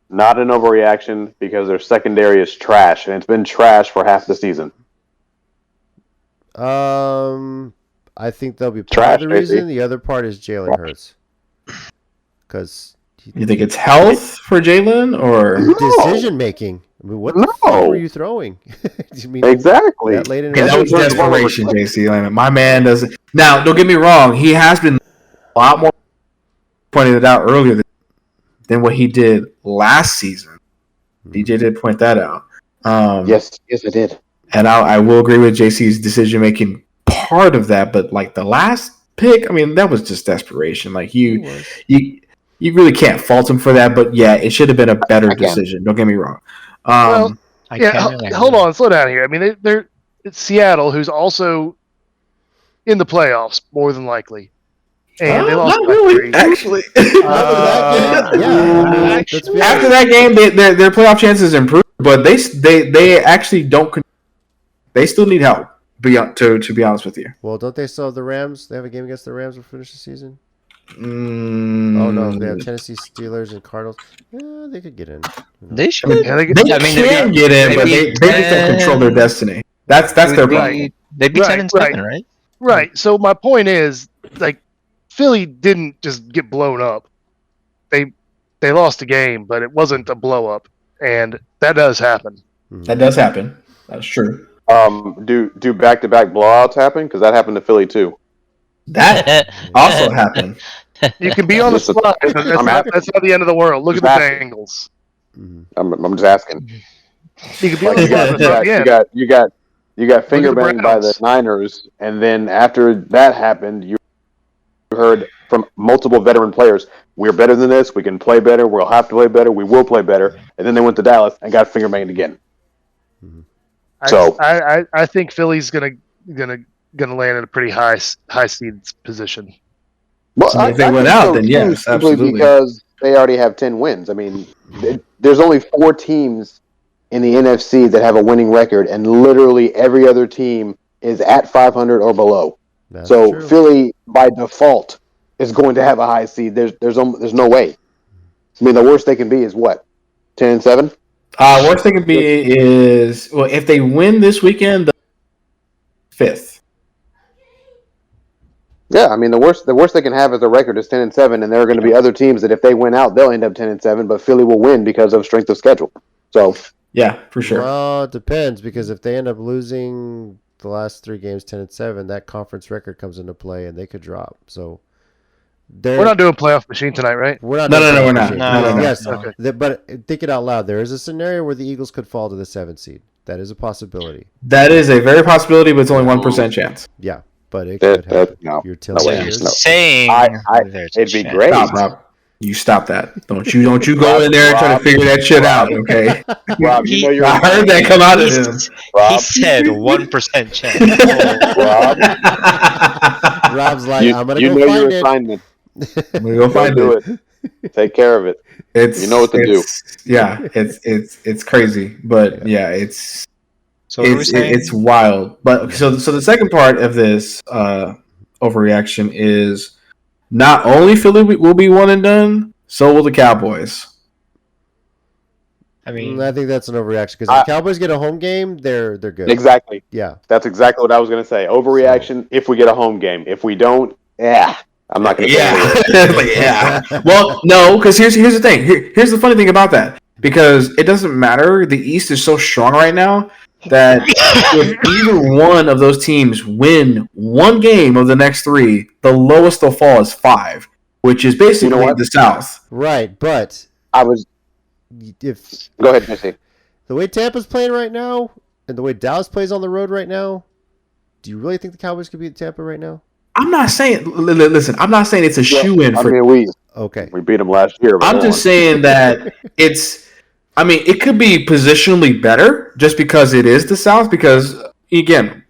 S3: Not an overreaction because their secondary is trash, and it's been trash for half the season.
S1: I think they'll be part
S3: Trash,
S1: of the reason.
S3: JC.
S1: The other part is Jalen Hurts. Because
S2: You think it's health for Jalen or
S1: decision making. I mean, what the fuck were you throwing? I mean,
S3: Exactly.
S1: that late in
S2: okay,
S1: the
S2: that was
S3: Turns the ball over
S2: desperation,
S3: quick.
S2: JC. Like, my man doesn't. Now, don't get me wrong. He has been a lot more pointed it out earlier than what he did last season. DJ did point that out.
S3: Yes, I did.
S2: And I will agree with JC's decision making part of that, but like the last pick, I mean, that was just desperation. Like you really can't fault him for that. But yeah, it should have been a better decision. Don't get me wrong.
S5: Well,
S4: I
S5: yeah,
S4: can't really
S5: hold on, slow down here. I mean, it's Seattle, who's also in the playoffs more than likely, and they lost
S2: not
S5: by
S2: really,
S5: 3.
S2: actually.
S1: After that game, yeah. Let's be
S2: After
S1: honest.
S2: that game, their playoff chances improved, but they actually don't. They still need help. To be honest with you.
S1: Well, don't they still have the Rams? They have a game against the Rams to finish the season.
S2: Mm,
S1: Oh no, they have Tennessee, Steelers, and Cardinals. Yeah, they could get in.
S4: They should.
S5: Yeah, they
S2: They
S4: I mean,
S2: can get in, but they just don't control their destiny. That's their problem.
S4: They'd be
S5: Right,
S4: 10-7, right?
S5: Right. So my point is, like, Philly didn't just get blown up. They lost a game, but it wasn't a blow up, and that does happen.
S2: That does happen. That's true.
S3: Do back-to-back blowouts happen? Because that happened to Philly too.
S2: That also happened.
S5: You can be on the
S3: Listen,
S5: spot. That's not the end of the world. Look at the
S3: Just asking.
S5: Bengals.
S3: I'm just asking.
S5: You can be on the
S3: You
S5: spot. That's not the end.
S3: you got finger
S5: Look at the
S3: banged by the
S5: Browns.
S3: Niners, and then after that happened, you heard from multiple veteran players, "We're better than this. We can play better. We'll have to play better. We will play better." And then they went to Dallas and got finger banged again. So-
S5: I think Philly's gonna land in a pretty high seed position.
S3: Well,
S2: So if they went out, then
S3: too,
S2: yes,
S3: simply
S2: absolutely.
S3: because they already have 10 wins. I mean, there's only 4 teams in the NFC that have a winning record, and literally every other team is at 500 or below.
S1: That's
S3: so
S1: true.
S3: Philly, by default, is going to have a high seed. There's no way. I mean, the worst they can be is what, 10-7?
S2: Worst they could be is if they win this weekend, the 5th.
S3: Yeah, I mean the worst they can have as a record is 10-7, and there are going to be other teams that if they win out, they'll end up 10-7, but Philly will win because of strength of schedule. So
S2: Yeah, for sure.
S1: Well, it depends because if they end up losing the last 3 games 10-7, that conference record comes into play and they could drop. So
S5: We're not doing playoff machine tonight, right?
S1: We're not.
S2: No,
S1: doing
S2: we're
S1: playoff
S2: not.
S1: machine.
S2: No.
S1: Yes,
S5: Okay.
S1: but think it out loud. There is a scenario where the Eagles could fall to the 7th seed. That is a possibility.
S2: That is a very possibility, but it's only 1% chance.
S1: Yeah, but it could happen.
S3: no.
S1: You're
S3: No
S1: telling
S3: way.
S1: me.
S4: You're
S3: No.
S4: saying there's a
S3: it'd be
S4: chance.
S3: great.
S2: Stop, Rob. You stop that. Don't you go in there and try to figure that shit out, okay?
S3: Rob, you know you're
S2: I heard that come out of him.
S4: He
S3: Rob.
S4: said 1% chance.
S3: Rob,
S1: Rob's like, I'm gonna
S3: you
S1: go
S3: know
S1: find
S3: your
S1: it.
S3: assignment.
S2: I'm gonna go find
S3: Do
S2: it.
S3: it. Take care of it. You know what to do.
S2: Yeah, it's crazy, but yeah, it's
S4: So what are we saying?
S2: it's wild. But so the second part of this overreaction is not only Philly will be one and done, so will the Cowboys.
S4: I mean,
S1: I think that's an overreaction because if the Cowboys get a home game, they're good.
S3: Exactly.
S1: Yeah.
S3: That's exactly what I was going to say. Overreaction if we get a home game. If we don't, I'm not going to say it.
S2: Yeah. Well, no, because here's the thing. Here's the funny thing about that. Because it doesn't matter. The East is so strong right now that if either one of those teams win one game of the next 3, the lowest they'll fall is 5. which is basically
S3: what?
S2: the South.
S1: Right, but if
S3: Go ahead, Jesse.
S1: the way Tampa's playing right now and the way Dallas plays on the road right now, do you really think the Cowboys could beat Tampa right now?
S2: I'm not saying. Listen, I'm not saying it's a shoe in for.
S1: Okay.
S3: We beat them last year. But
S2: I'm just saying that it's. I mean, it could be positionally better just because it is the South. Because again,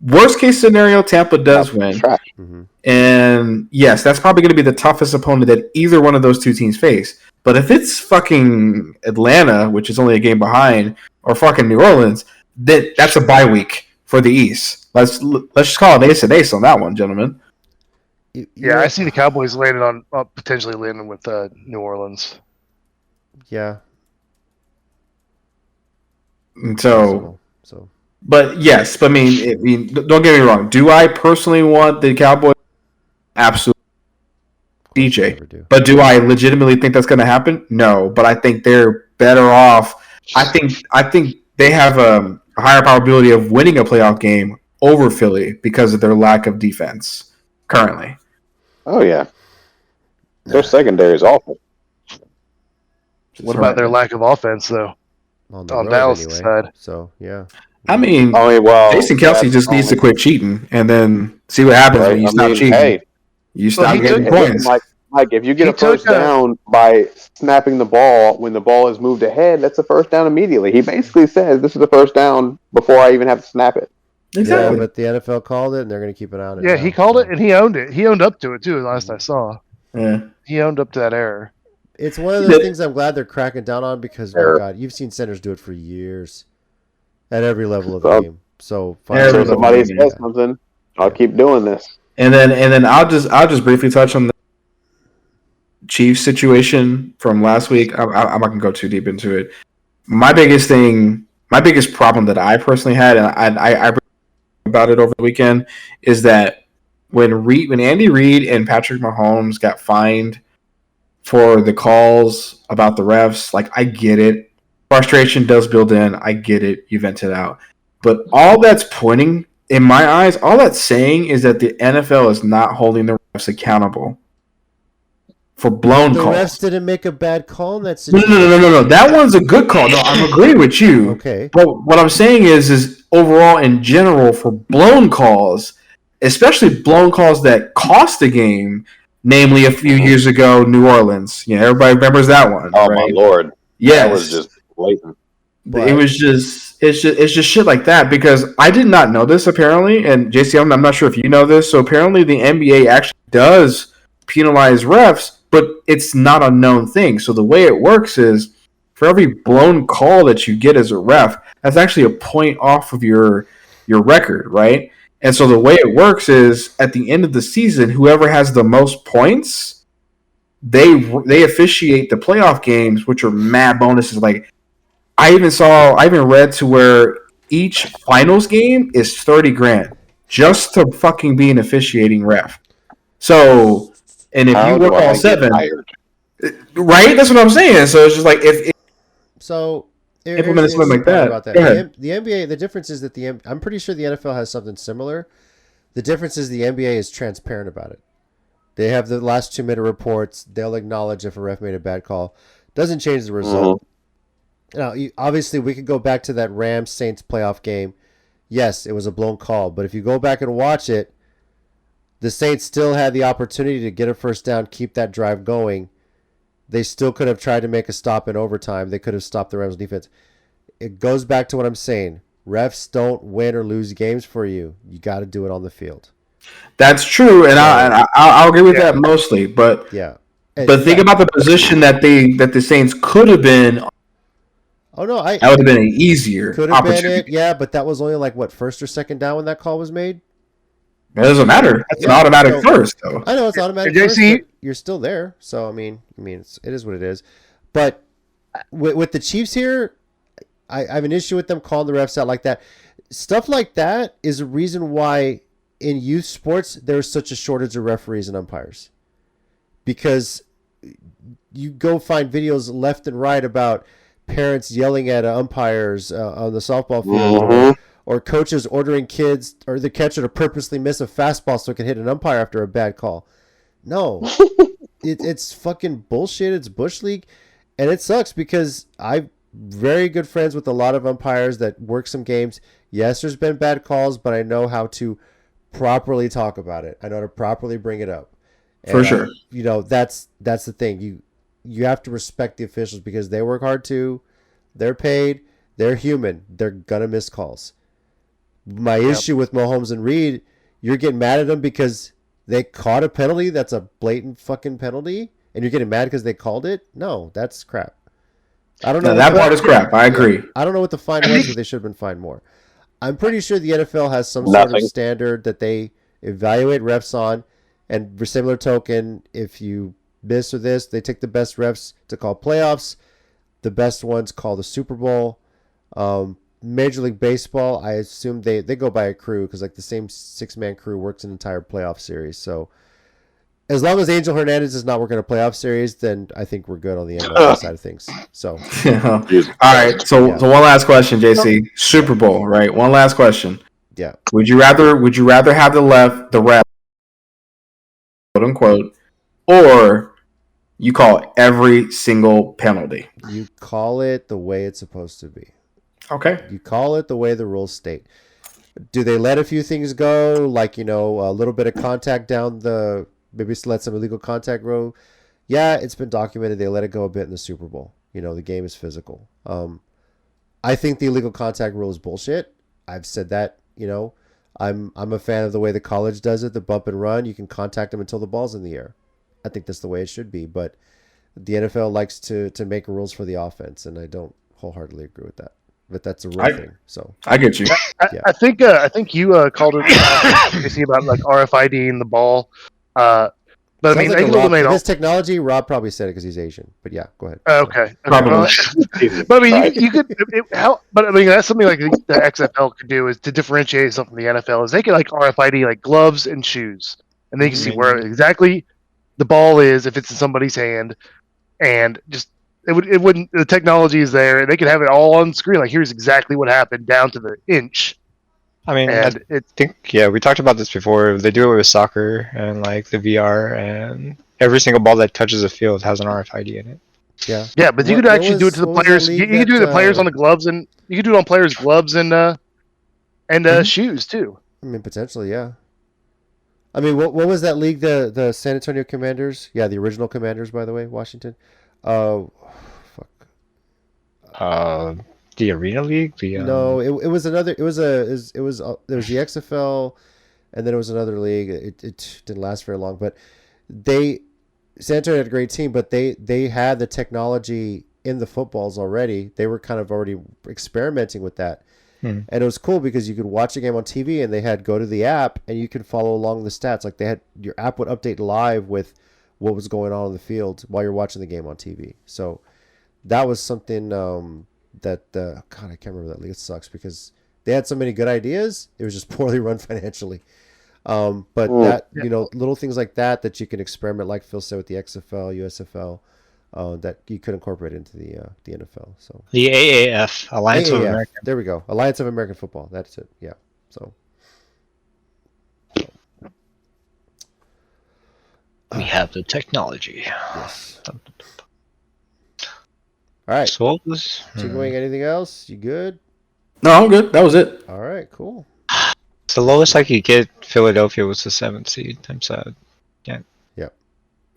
S2: worst case scenario, Tampa does win,
S1: Mhm.
S2: and yes, that's probably going to be the toughest opponent that either one of those two teams face. But if it's fucking Atlanta, which is only a game behind, or fucking New Orleans, that's a bye week for the East. Let's just call it ace and ace on that one, gentlemen.
S5: Yeah, I see the Cowboys landing on potentially landing with New Orleans.
S1: Yeah.
S2: And so,
S1: So.
S2: but yes, I mean, don't get me wrong. Do I personally want the Cowboys? Absolutely, DJ.
S1: Never do.
S2: But do I legitimately think that's going to happen? No. But I think they're better off. I think they have a higher probability of winning a playoff game over Philly because of their lack of defense currently.
S3: Oh yeah, their secondary is awful.
S5: What about their lack of offense, though?
S1: On
S5: Dallas' side.
S1: So, yeah.
S2: I mean, Jason Kelsey just needs to quit cheating and then see what happens when you stop cheating.
S3: Hey,
S2: you stop getting points.
S3: Mike, if you get a first down by snapping the ball when the ball is moved ahead, that's a first down immediately. He basically says, this is a first down before I even have to snap it.
S2: Exactly.
S1: Yeah, but the NFL called it, and they're going to keep it on it.
S5: Yeah, he called it, and he owned it. He owned up to it, too, last I saw.
S2: Yeah.
S5: He owned up to that error.
S1: It's one of those things I'm glad they're cracking down on because, oh, God, you've seen centers do it for years at every level of the game. So,
S3: so somebody says something, I'll keep doing this.
S2: And then I'll just briefly touch on the Chiefs situation from last week. I'm not gonna go too deep into it. My biggest problem that I personally had, and I about it over the weekend, is that when Andy Reid and Patrick Mahomes got fined for the calls about the refs, like, I get it. Frustration does build in. I get it. You vent it out. But all that's pointing, in my eyes, all that's saying is that the NFL is not holding the refs accountable for blown calls.
S1: The refs didn't make a bad call in that situation.
S2: No. That one's a good call. No, I'm agreeing with you.
S1: Okay.
S2: But what I'm saying is overall, in general, for blown calls, especially blown calls that cost the game, namely a few years ago, New Orleans. Yeah, everybody remembers that one.
S3: Oh,
S2: right?
S3: my Lord.
S2: Yes.
S3: That was just blatant.
S2: It was just it's just shit like that, because I did not know this apparently, and JC, I'm not sure if you know this. So apparently the NBA actually does penalize refs, but it's not a known thing. So the way it works is, for every blown call that you get as a ref, that's actually a point off of your record, right? And so the way it works is, at the end of the season, whoever has the most points, they officiate the playoff games, which are mad bonuses. Like, I even read to where each finals game is $30,000 just to fucking be an officiating ref. So, and if you work all 7, right? That's what I'm saying. So it's just like, if
S1: so
S2: implement something like that.
S1: About that. The NBA, the difference is that I'm pretty sure the NFL has something similar. The difference is the NBA is transparent about it. They have the last 2-minute reports. They'll acknowledge if a ref made a bad call. Doesn't change the result. Now, obviously, we could go back to that Rams-Saints playoff game. Yes, it was a blown call, but if you go back and watch it, the Saints still had the opportunity to get a first down, keep that drive going. They still could have tried to make a stop in overtime. They could have stopped the Rams defense. It goes back to what I'm saying. Refs don't win or lose games for you. You got to do it on the field.
S2: That's true, and I'll agree with that mostly. But
S1: yeah,
S2: but think about the position that the Saints could have been.
S1: Oh no,
S2: that would have been an easier
S1: could have been
S2: opportunity.
S1: it. Yeah, but that was only like what, first or second down when that call was made.
S2: It doesn't matter. It's an automatic first, though.
S1: I know it's automatic first, but you're still there. So I mean, it is what it is. But with the Chiefs here, I have an issue with them calling the refs out like that. Stuff like that is a reason why in youth sports there's such a shortage of referees and umpires, because you go find videos left and right about parents yelling at umpires on the softball field, or coaches ordering kids or the catcher to purposely miss a fastball so it can hit an umpire after a bad call. No, it's fucking bullshit. It's Bush League, and it sucks because I'm very good friends with a lot of umpires that work some games. Yes, there's been bad calls, but I know how to properly talk about it. I know how to properly bring it up. And
S2: For sure.
S1: That's the thing. You have to respect the officials because they work hard too. They're paid. They're human. They're gonna miss calls. My issue with Mahomes and Reed, you're getting mad at them because they caught a penalty that's a blatant fucking penalty, and you're getting mad because they called it? No, that's crap. I don't know.
S2: No, that part is crap. I agree.
S1: I don't know what the fine was, but they should have been fined more. I'm pretty sure the NFL has some sort of
S3: Nothing.
S1: standard that they evaluate refs on, and for similar token, if you miss or this, they take the best refs to call playoffs. The best ones call the Super Bowl. Major League Baseball, I assume they go by a crew because like the same 6-man crew works an entire playoff series. So as long as Angel Hernandez is not working a playoff series, then I think we're good on the NFL side of things. So
S2: All right. So one last question, JC. Super Bowl, right? One last question.
S1: yeah,
S2: Would you rather have the ref, quote unquote, or you call every single penalty?
S1: you call it the way it's supposed to be.
S2: Okay.
S1: You call it the way the rules state. Do they let a few things go, like a little bit of contact down the, maybe let some illegal contact go? Yeah, it's been documented. They let it go a bit in the Super Bowl. The game is physical. I think the illegal contact rule is bullshit. I've said that. I'm a fan of the way the college does it. The bump and run. You can contact them until the ball's in the air. I think that's the way it should be. But the NFL likes to make rules for the offense, and I don't wholeheartedly agree with that. But that's a real thing. So
S2: I get you.
S5: I think you called it JC, about like RFID and the ball. But I mean,
S1: like
S5: they can eliminate
S1: if
S5: all.
S1: it's technology, Rob probably said it because he's Asian. But yeah, go ahead.
S5: Okay.
S2: Probably.
S5: But I mean, you could. But I mean, that's something like the XFL could do, is to differentiate something from the NFL. Is they could like RFID like gloves and shoes, and they can see where exactly the ball is if it's in somebody's hand, and just it wouldn't. The technology is there, and they could have it all on screen. Like, here's exactly what happened down to the inch.
S4: I mean,
S5: And
S4: I think we talked about this before. They do it with soccer and like the VR, and every single ball that touches the field has an RFID in it.
S1: Yeah.
S5: Yeah, but you could actually do it to the players. You could do the players on the gloves, and you could do it on players' gloves and shoes too.
S1: I mean, potentially, yeah. I mean, what was that league? The San Antonio Commanders? Yeah, the original Commanders, by the way, Washington. Fuck.
S4: The Arena League.
S1: No, it was another. There was the XFL, and then it was another league. It didn't last very long, but San Antonio had a great team, but they had the technology in the footballs already. They were kind of already experimenting with that. And it was cool because you could watch a game on TV and they had go to the app and you could follow along the stats. Like your app would update live with what was going on the field while you're watching the game on TV. So that was something God, I can't remember that league. It sucks because they had so many good ideas. It was just poorly run financially. But little things like that you can experiment, like Phil said, with the XFL, USFL, that you could incorporate into the NFL. So
S4: the AAF, Alliance of American.
S1: There we go. Alliance of American Football. That's it. Yeah. So
S4: we have the technology.
S1: yes. All right.
S4: So
S1: Chicken anything else? You good?
S2: No, I'm good. That was it.
S1: All right. Cool.
S4: the lowest I could get Philadelphia was the 7th seed. I'm sad.
S2: Yeah,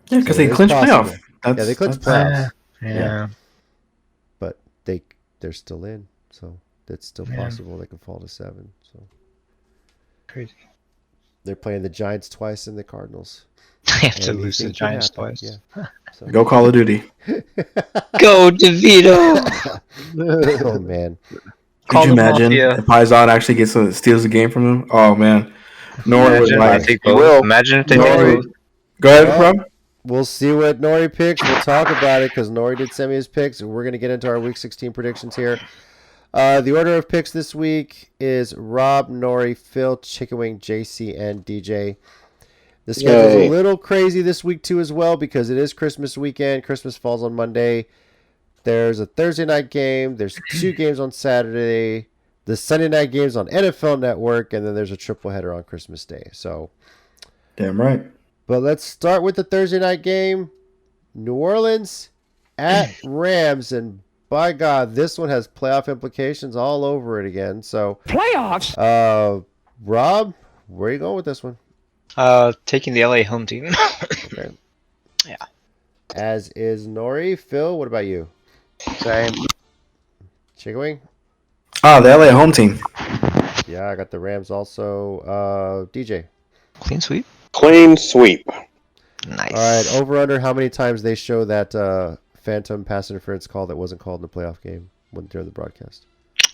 S2: because
S1: So
S2: they
S1: it is
S2: clinched
S1: possible.
S2: playoff.
S1: Yeah, they clinched playoffs.
S4: Yeah.
S1: But they're still in, so it's still possible they can fall to 7. So
S4: Crazy.
S1: they're playing the Giants twice and the Cardinals.
S4: They have to
S1: Anything
S4: lose the
S1: could
S4: Giants
S1: happen.
S4: twice.
S1: Yeah. So.
S2: Go Call of Duty.
S4: Go DeVito.
S1: Oh man.
S2: Could you imagine if Paisan actually steals the game from them? Oh man, Nori was like,
S4: Imagine if they
S2: Nori.
S4: did.
S2: Go ahead, bro.
S1: We'll see what Nori picks. We'll talk about it because Nori did send me his picks. We're going to get into our Week 16 predictions here. The order of picks this week is Rob, Nori, Phil, Chicken Wing, JC, and DJ. The schedule's a little crazy this week too as well because it is Christmas weekend. Christmas falls on Monday. There's a Thursday night game. There's 2 games on Saturday. The Sunday night games on NFL Network, and then there's a triple header on Christmas Day. So,
S2: Damn right.
S1: But let's start with the Thursday night game. New Orleans at Rams, and by God, this one has playoff implications all over it again. So
S6: Playoffs?
S1: Rob, where are you going with this one?
S4: Taking the LA home team.
S1: Okay.
S4: Yeah.
S1: As is Nori. Phil, what about you?
S5: Same.
S1: Chicken Wing?
S2: Oh, the LA home team.
S1: Yeah, I got the Rams also. DJ.
S4: Clean sweep.
S3: Clean sweep.
S4: Nice.
S1: All right, over under how many times they show that phantom pass interference call that wasn't called in the playoff game during the broadcast?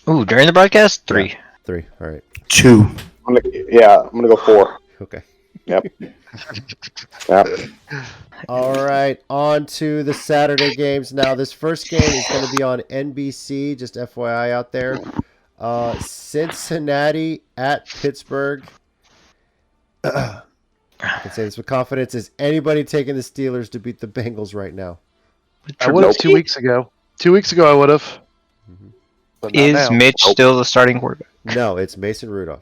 S4: Ooh, during the broadcast? 3.
S1: Yeah. 3. All right.
S2: 2.
S3: I'm gonna go 4.
S1: Okay.
S3: Yep. Yep.
S1: All right, on to the Saturday games. Now, this first game is going to be on NBC, just FYI out there. Cincinnati at Pittsburgh. I can say this with confidence. Is anybody taking the Steelers to beat the Bengals right now?
S5: I would have 2 weeks ago. 2 weeks ago, I would have.
S1: Mm-hmm.
S5: But not
S4: Is
S5: now.
S4: Mitch still the starting quarterback?
S1: No, it's Mason Rudolph.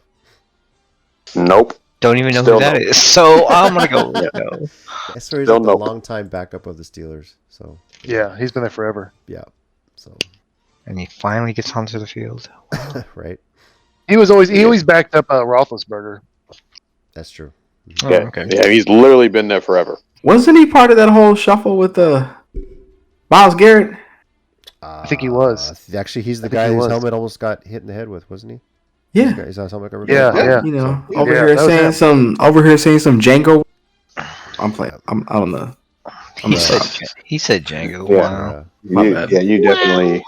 S3: Nope.
S4: Don't even know
S3: Still
S4: who that
S3: no.
S4: is. So I'm going to go with no.
S1: I swear he's
S3: Still
S1: like the
S3: no.
S1: longtime backup of the Steelers. So,
S5: Yeah, he's been there forever.
S1: yeah. So,
S4: And he finally gets onto the field.
S1: right.
S5: He always backed up Roethlisberger.
S1: That's true.
S4: Oh,
S3: Yeah.
S4: okay.
S3: Yeah, he's literally been there forever.
S2: Wasn't he part of that whole shuffle with Myles Garrett?
S5: I think he was.
S1: Actually, he's the
S5: I think
S1: guy
S5: he
S1: whose
S5: was.
S1: helmet almost got hit in the head with, wasn't he?
S2: Yeah.
S1: He's on his helmet.
S5: Yeah, yeah.
S2: You know,
S5: So-
S2: over
S5: yeah,
S2: here
S5: that was
S2: saying
S5: him.
S2: some Django. I'm playing. I don't know. I'm
S4: He said,
S2: sorry.
S4: he said Django.
S3: Yeah.
S4: Wow.
S2: My bad.
S3: Yeah, you definitely.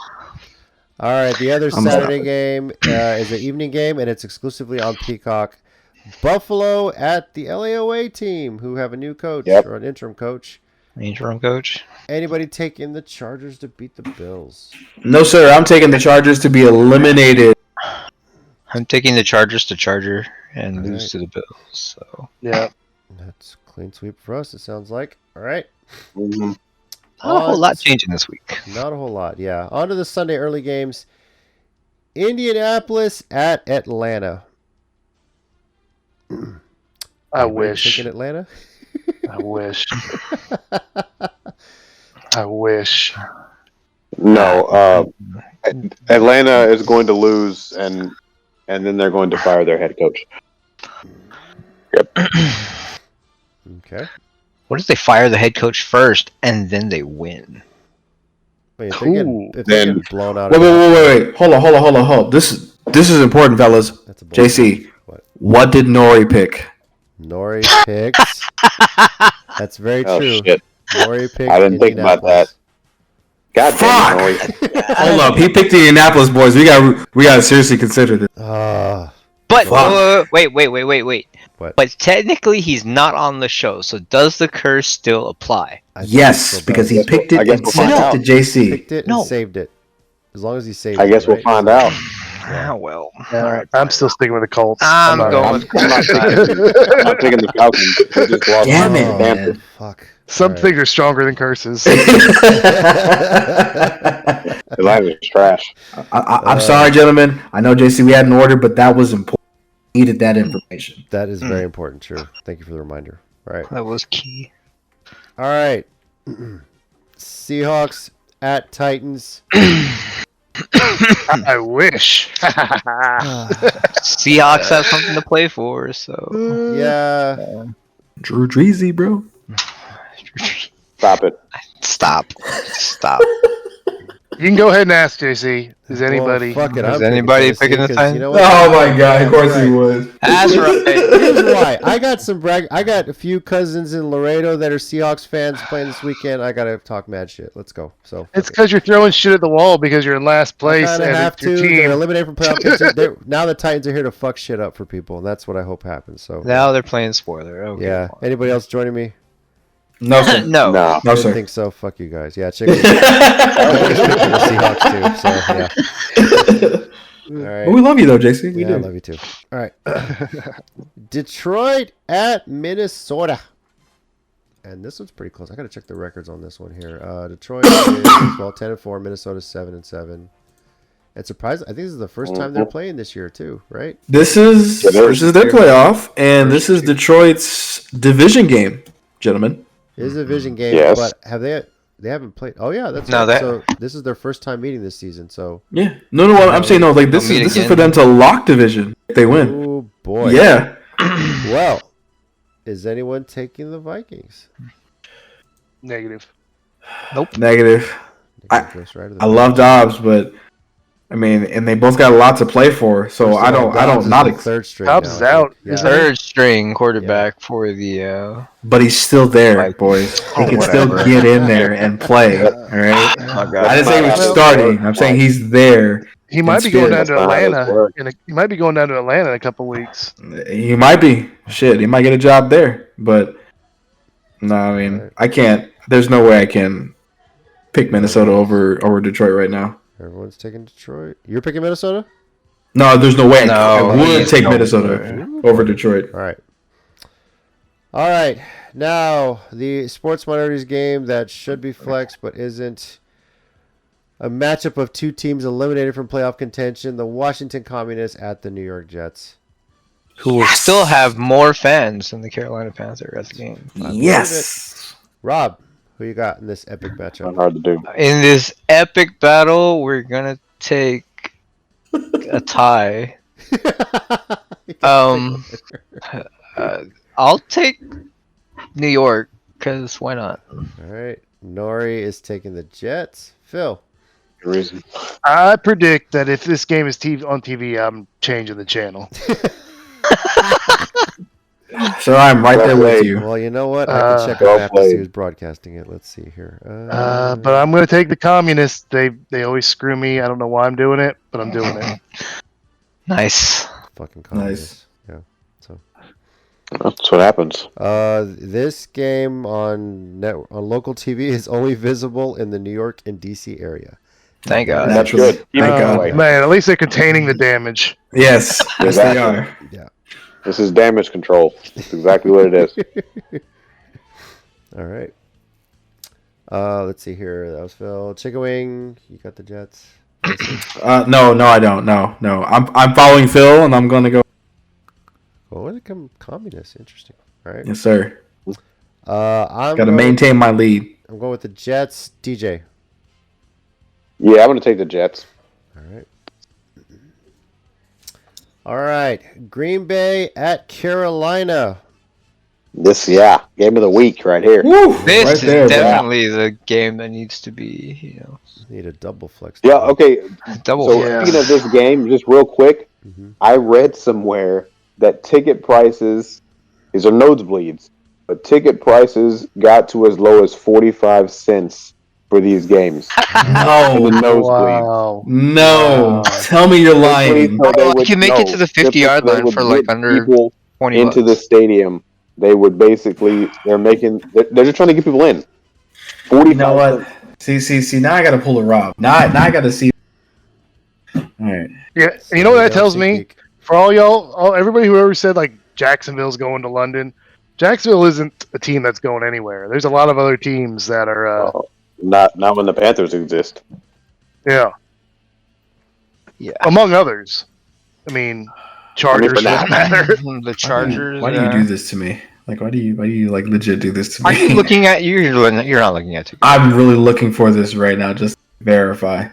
S1: All right, the other
S2: I'm
S1: Saturday
S2: sorry.
S1: game is an evening game, and it's exclusively on Peacock. Buffalo at the LAOA team, who have a new coach
S3: Yep.
S1: or an interim coach.
S4: Interim coach.
S1: Anybody taking the Chargers to beat the Bills?
S2: No, sir. I'm taking the Chargers to be eliminated.
S4: I'm taking the Chargers to Charger and
S1: All
S4: lose
S1: right.
S4: to the Bills. So
S5: Yeah.
S1: That's clean sweep for us, it sounds like. All right.
S3: Mhm.
S4: not a whole lot changing this week.
S1: Not a whole lot, yeah. On to the Sunday early games. Indianapolis at Atlanta.
S5: I
S1: Anybody
S5: wish.
S1: Taking Atlanta?
S5: I wish. I wish.
S3: No, Atlanta is going to lose, and then they're going to fire their head coach.
S1: Okay.
S4: What if they fire the head coach first and then they win?
S1: Wait, if they get,
S5: Ooh.
S1: if they
S3: Then-
S1: get blown out
S2: Wait,
S1: of
S2: wait. Hold on. This is important, fellas.
S1: That's a bullshit.
S2: JC,
S1: What?
S2: what did Nori pick?
S1: Nori picks. That's very
S3: Oh
S1: true.
S3: shit!
S1: Nori picked
S3: I didn't think about
S1: Indianapolis.
S3: God damn it, Nori.
S2: Hold up, he picked the Indianapolis boys. We got to seriously consider this.
S1: Ah,
S4: But
S2: Fuck.
S4: wait.
S1: What?
S4: But technically, he's not on the show. So does the curse still apply?
S1: I think it
S2: Yes,
S1: still
S2: because
S1: does.
S2: he picked it
S3: I guess
S2: and
S3: we'll
S2: sent
S3: find
S2: it to JC.
S1: picked it and
S4: No.
S1: saved it. As long as he saved
S3: I
S1: it.
S3: guess we'll
S1: right?
S3: find out.
S4: Ah, well.
S5: Yeah, I'm still sticking with the Colts.
S4: I'm
S5: not-
S4: going
S3: I'm,
S4: with
S3: I'm not taking. I'm not taking the Falcons. They just lost
S2: Damn
S3: to
S2: it,
S3: the
S1: Oh,
S3: Panthers.
S2: man.
S1: Fuck.
S5: Some
S1: All right.
S5: things are stronger than curses.
S3: Atlanta's trash.
S2: I'm sorry, gentlemen. I know, JC, we had an order, but that was important. Needed that information.
S1: That is very important, true. Thank you for the reminder. All right.
S4: That was key.
S1: All right. Seahawks at Titans.
S5: I wish.
S4: Seahawks have something to play for, so.
S1: Yeah.
S2: Drew Dreezy, bro.
S3: Stop it.
S4: Stop.
S5: You can go ahead and ask JC. Is anybody?
S1: Well, fuck it.
S4: Is
S1: I'm picking
S4: anybody
S1: Tennessee
S4: picking the
S1: 'cause
S4: Titans?
S1: You know what?
S2: Oh my god, of course
S1: Right.
S2: he would.
S4: That's right.
S1: Here's why. I got a few cousins in Laredo that are Seahawks fans playing this weekend. I gotta talk mad shit. Let's go. So
S5: It's because you're throwing shit at the wall because you're in last place
S1: kind of
S5: and
S1: have
S5: it's your
S1: to. They're
S5: team.
S1: eliminated from playoff contention. Now the Titans are here to fuck shit up for people, and that's what I hope happens. So
S4: Now they're playing spoiler. Okay.
S1: yeah. Anybody else joining me?
S2: No, sir.
S4: No.
S3: No.
S2: No,
S1: I didn't
S2: sir.
S1: think so. Fuck you guys. Yeah, check it. I was picking the Seahawks too. So yeah. All right.
S2: But we love you, though, JC. We
S1: Yeah, I
S2: do.
S1: love you too. All right. Detroit at Minnesota. And this one's pretty close. I got to check the records on this one here. Detroit is 10-4, Minnesota 7-7. And surprised, I think this is the first time they're playing this year too, right?
S2: This is their playoff, and this is Detroit's division game. gentlemen.
S1: It is a division game,
S3: Yes.
S1: but they haven't played. Oh yeah, that's
S4: No,
S1: right.
S4: that-
S1: So this is their first time meeting this season. So
S2: Yeah. No, I'm saying no. Like this
S4: They'll meet
S2: is for
S4: again.
S2: them to lock division if they win.
S1: oh boy.
S2: Yeah.
S1: Well, is anyone taking the Vikings?
S5: Negative.
S2: Negative.
S1: Ghost Rider,
S2: I love Dobbs, but I mean, and they both got a lot to play for. So
S1: First of all,
S2: I
S1: Dobbs
S2: don't
S1: is
S2: not.
S1: the third string.
S5: Dobbs
S1: now,
S5: is
S1: I think.
S5: out,
S1: Yeah.
S5: isn't he?
S4: Third string quarterback for the.
S2: But he's still there,
S4: Like-
S2: boys. He
S5: Oh,
S2: can still
S4: whatever.
S2: get in there and play. All right.
S4: Oh, God.
S2: I didn't say he was
S3: Well,
S2: starting. I'm saying he's there.
S5: He might be going down
S2: That's
S5: to
S3: not how this
S5: Atlanta.
S3: works.
S5: He might be going down to Atlanta in a couple weeks.
S2: He might be. Shit, he might get a job there. But no, I mean,
S1: Right.
S2: I can't. There's no way I can pick Minnesota over Detroit right now.
S1: Everyone's taking Detroit. You're picking Minnesota?
S2: No, there's no way
S4: No,
S2: I would
S4: he's
S2: take
S4: going
S2: Minnesota
S4: there.
S2: over Detroit.
S1: All right. All right. Now, the sports minorities game that should be flexed but isn't. A matchup of two teams eliminated from playoff contention. The Washington Communists at the New York Jets.
S4: Who will still have more fans than the Carolina Panther at the game.
S2: Yes.
S1: Rob, who you got in this epic
S3: Not
S1: matchup?
S3: hard to do.
S4: In this epic battle, we're gonna take a tie. I'll take New York because why not?
S1: All right. Nori is taking the Jets. Phil.
S3: Good reason.
S5: I predict that if this game is on TV, I'm changing the channel.
S2: So I'm right there with you.
S1: Well, you know what? I can check
S3: Well
S1: a map to see
S3: played.
S1: who's broadcasting it. Let's see here.
S5: But I'm going to take the communists. They always screw me. I don't know why I'm doing it, but I'm doing it.
S4: Nice.
S1: Fucking communists. Yeah. So
S3: That's what happens.
S1: this game on local TV is only visible in the New York and DC area.
S4: Thank God.
S3: That's
S2: Naturally.
S3: good. Keep
S2: Thank
S3: it
S2: God.
S3: that way.
S5: Man, at least they're containing the damage.
S2: Yes, yes they
S3: Exactly.
S2: are.
S3: This is damage control. That's exactly what it is.
S1: All right. Let's see here. That was Phil. Chicken Wing, you got the Jets.
S2: No, I don't. No. I'm following Phil, and I'm going to go.
S1: Oh, they come communists. Interesting. All right.
S2: Yes, sir.
S1: I'm
S2: Got to
S1: going,
S2: maintain my lead.
S1: I'm going with the Jets. DJ.
S3: Yeah, I'm going to take the Jets.
S1: All right. All right. Green Bay at Carolina.
S3: Game of the week right here.
S2: Woo!
S4: This
S2: right
S4: is
S2: there, bro.
S4: definitely the game that needs to be,
S1: Need a double flex.
S3: Yeah, okay.
S4: double.
S3: So
S5: Yeah.
S3: speaking of this game, just real quick,
S1: Mhm.
S3: I read somewhere that ticket prices, these are nosebleeds, but ticket prices got to as low as 45 cents for these games.
S2: No,
S3: The nosebleeds.
S5: Wow.
S2: no.
S5: Wow.
S2: Tell me you're lying.
S3: Simply so they
S4: If you make it to the 50-yard
S3: they
S4: line
S3: would
S4: for, like,
S3: get
S4: under
S3: people
S4: 20
S3: into the
S4: bucks.
S3: stadium, they would basically they're just trying to get people in. 45
S2: You know what? See. Now I got to pull a Rob. Now I got to see. All right.
S5: Yeah, and you know what that tells me? For all y'all, everybody who ever said like Jacksonville's going to London, Jacksonville isn't a team that's going anywhere. There's a lot of other teams that are,
S3: Not when the Panthers exist.
S5: yeah, among others. I mean, Chargers for
S3: for now.
S5: that matter.
S4: The Chargers.
S2: Why do you do this to me? Like, why do you like legit do this to
S4: Are you
S2: me?
S4: looking at you? You're not looking at it.
S2: I'm really looking for this right now. Just to verify.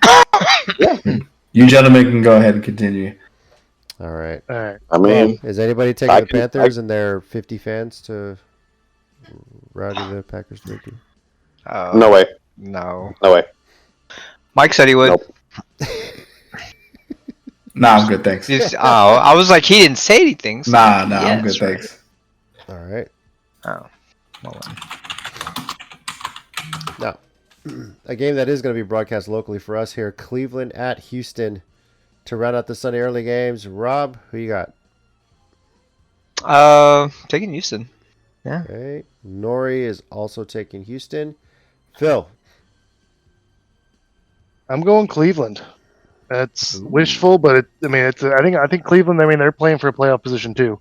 S3: Yeah.
S2: You gentlemen can go ahead and continue.
S1: All right.
S5: All right.
S3: I mean,
S1: Is anybody taking
S3: I
S1: the
S3: can-
S1: Panthers and their 50 fans to rowdy the Packers victory?
S3: no way.
S4: No.
S3: No way.
S4: Mike said he would.
S3: Nope.
S2: Nah, I'm good, thanks.
S4: I was like, he didn't say anything. So
S2: Nah, I'm good,
S4: yes, right.
S2: thanks.
S1: All right.
S4: Oh. Well, then.
S1: Now, a game that is going to be broadcast locally for us here, Cleveland at Houston. To round out the Sunday early games, Rob, who you got?
S4: Taking Houston.
S1: Okay. Nori is also taking Houston. Phil.
S5: I'm going Cleveland. That's wishful, but I think Cleveland. I mean, they're playing for a playoff position too.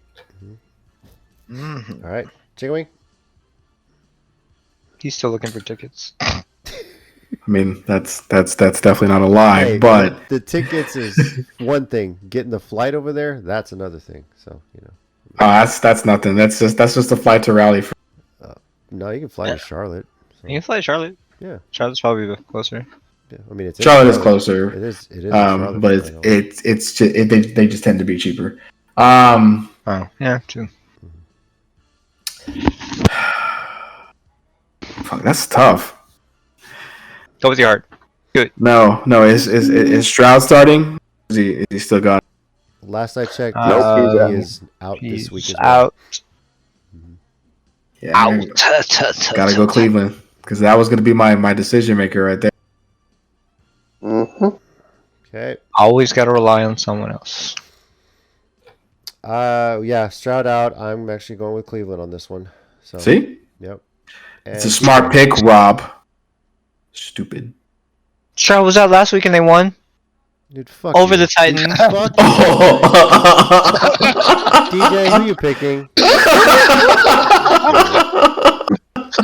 S4: Mhm.
S1: All right. Chicken Wing.
S4: He's still looking for tickets.
S2: I mean, that's definitely not a lie,
S1: Hey,
S2: but
S1: the tickets is one thing. Getting the flight over there, that's another thing. So,
S2: that's nothing. That's just a flight to rally.
S1: No, you can fly to Charlotte. So,
S4: You can fly Charlotte.
S1: Yeah.
S4: Charlotte's probably the closer.
S1: yeah. I mean, it's in
S2: Charlotte is closer.
S1: It is. It is. In Charlotte,
S2: But
S1: for crying out loud.
S2: it's just, they just tend to be cheaper.
S4: Oh, yeah, true.
S2: Fuck, that's tough.
S4: Go with your heart.
S2: No. Is Stroud starting? Is he still gone?
S1: Last I checked,
S3: Nope,
S1: he is out this
S4: He's
S1: week as well.
S4: out.
S2: Yeah,
S4: Out.
S2: gotta go Cleveland because that was gonna be my decision maker right there.
S3: Mm-hmm.
S1: Okay.
S4: Always got to rely on someone else.
S1: Yeah, Stroud out. I'm actually going with Cleveland on this one. So.
S2: See,
S1: Yep.
S2: it's a smart pick, Rob. Stupid.
S4: Stroud was out last week and they won
S1: Dude, fuck
S4: over
S1: you.
S4: the Titans.
S1: Fuck you. DJ, who you picking?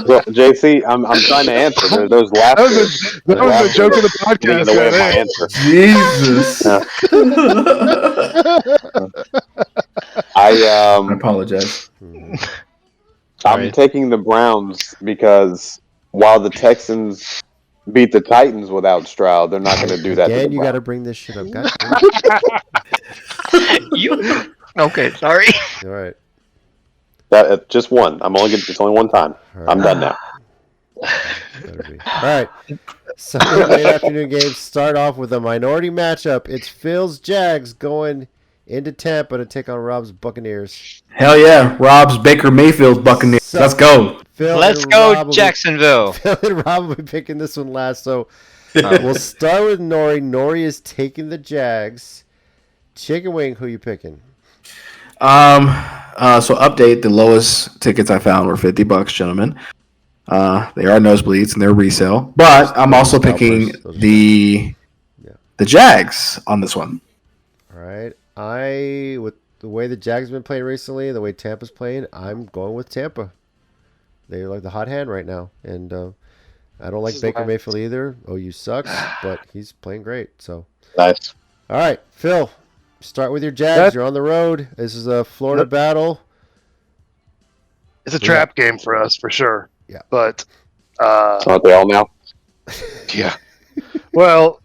S3: Well, JC, I'm trying to answer. Those
S5: That
S3: laughter.
S5: was a joke of the
S3: getting in
S5: podcast.
S3: the way of my
S5: Right
S3: answer.
S2: Jesus.
S3: I
S2: I apologize.
S3: I'm
S4: Sorry.
S3: taking the Browns because while the Texans beat the Titans without Stroud, they're not going to do that.
S1: Again,
S3: to the
S1: you got to
S3: Browns.
S1: bring this shit up. God damn
S4: You. Okay, sorry.
S1: it. All right.
S3: That just one. It's only one time.
S1: All right.
S3: I'm done now.
S1: Better be. All right. Sunday late afternoon games start off with a minority matchup. It's Phil's Jags going into Tampa to take on Rob's Buccaneers.
S2: Hell yeah, Rob's Baker Mayfield Buccaneers.
S1: So-
S2: Let's go.
S1: Phil
S4: Let's
S1: and
S4: go,
S1: Rob will be-
S4: Jacksonville.
S1: Phil and Rob will be picking this one last. So we'll start with Nori. Nori is taking the Jags. Chicken Wing, who you picking?
S2: So update, the lowest tickets I found were $50, gentlemen. They are nosebleeds and they're resale. But I'm also picking
S1: Those are
S2: the Jags on this one.
S1: All right. With the way the Jags have been playing recently, the way Tampa's playing, I'm going with Tampa. They're like the hot hand right now. And I don't like Baker Mayfield either. OU sucks, but he's playing great. So,
S3: Nice.
S1: all right, Phil, start with your Jags. You're on the road. This is a Florida battle.
S5: It's a trap game for us for sure.
S1: Yeah.
S5: But
S3: Aren't they all now?
S5: yeah. Well,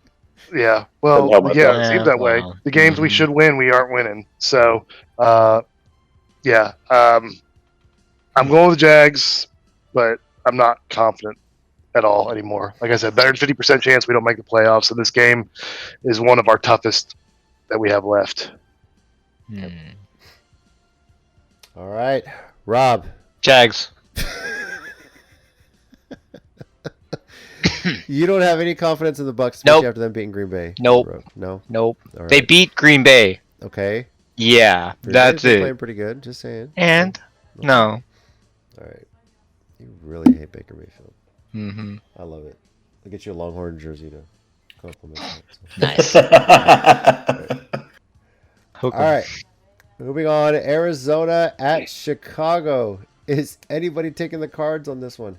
S5: yeah. Well,
S3: Couldn't help
S5: yeah.
S3: myself.
S5: It seems that way.
S4: Well,
S5: The games we should win, we aren't winning. So, yeah. I'm going with the Jags, but I'm not confident at all anymore. Like I said, better than 50% chance we don't make the playoffs, and this game is one of our toughest that we have left.
S1: All right, Rob.
S4: Jags.
S1: You don't have any confidence in the Bucs, especially
S4: Nope.
S1: after them beating Green Bay.
S4: Nope.
S1: No.
S4: Nope.
S1: All right.
S4: They beat Green Bay.
S1: Okay.
S4: Yeah,
S1: Green
S4: that's
S1: Bay's been
S4: it.
S1: Playing pretty good. Just saying.
S4: And no.
S1: All right. You really hate Baker Mayfield.
S4: Mm-hmm.
S1: I love it. I'll get you a Longhorn jersey to compliment that. So.
S4: Nice.
S1: All right. Moving on. Arizona at Chicago. Is anybody taking the Cards on this one?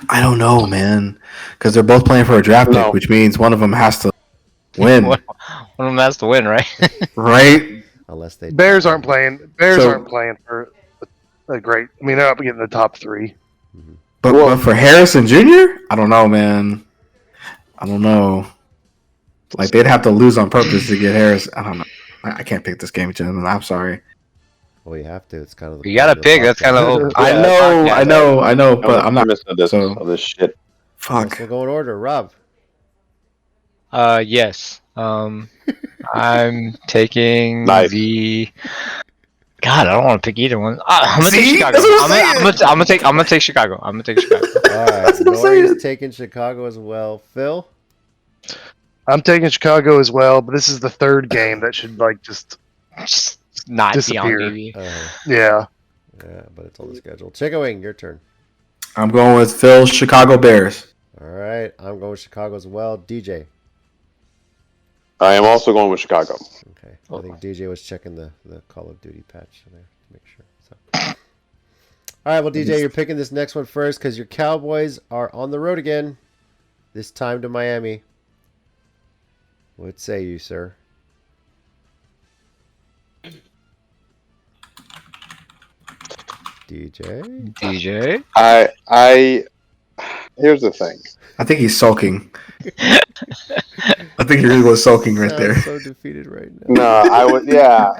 S2: I don't know, man, because they're both playing for a draft
S3: No.
S2: pick, which means one of them has to win,
S4: One of them has to win, right?
S2: right?
S1: Unless they
S5: Bears aren't playing. Bears
S2: So-
S5: aren't playing for a great. I mean, they're up getting the top three.
S2: But for Harrison Jr., I don't know, man. I don't know. Like they'd have to lose on purpose to get Harris. I don't know. I can't pick this game, gentlemen. I'm sorry.
S1: Well, you have to. It's kind of the
S4: You gotta
S1: point of the
S4: pick. That's kind of the
S1: podcast.
S4: whole.
S2: I know,
S3: No,
S2: but I'm not.
S3: of this,
S2: so-
S3: of this shit.
S2: Fuck.
S1: We'll go in order. Rob.
S4: Yes. I'm taking
S3: Nice.
S4: the. God, I don't want to pick either one. I'm gonna take
S2: See?
S4: Chicago.
S2: That's what I'm
S4: I'm gonna take Chicago. I'm gonna take Chicago.
S1: All right.
S2: That's what I'm saying.
S1: Nori's taking Chicago as well. Phil.
S5: I'm taking Chicago as well, but this is the third game that should just
S4: Just not
S5: Disappear.
S4: beyond maybe.
S5: yeah.
S1: Yeah, but it's on the schedule. Chicken Wing, your turn.
S2: I'm going with Phil's Chicago Bears.
S1: All right. I'm going with Chicago as well. DJ.
S3: I am also going with Chicago.
S1: Okay. I think DJ was checking the Call of Duty patch there to make sure. So. All right. Well, DJ, you're picking this next one first because your Cowboys are on the road again. This time to Miami. What say you, sir?
S4: DJ.
S3: Here's the thing.
S2: I think he's sulking. I think he really was sulking right there.
S1: So defeated right now.
S3: No,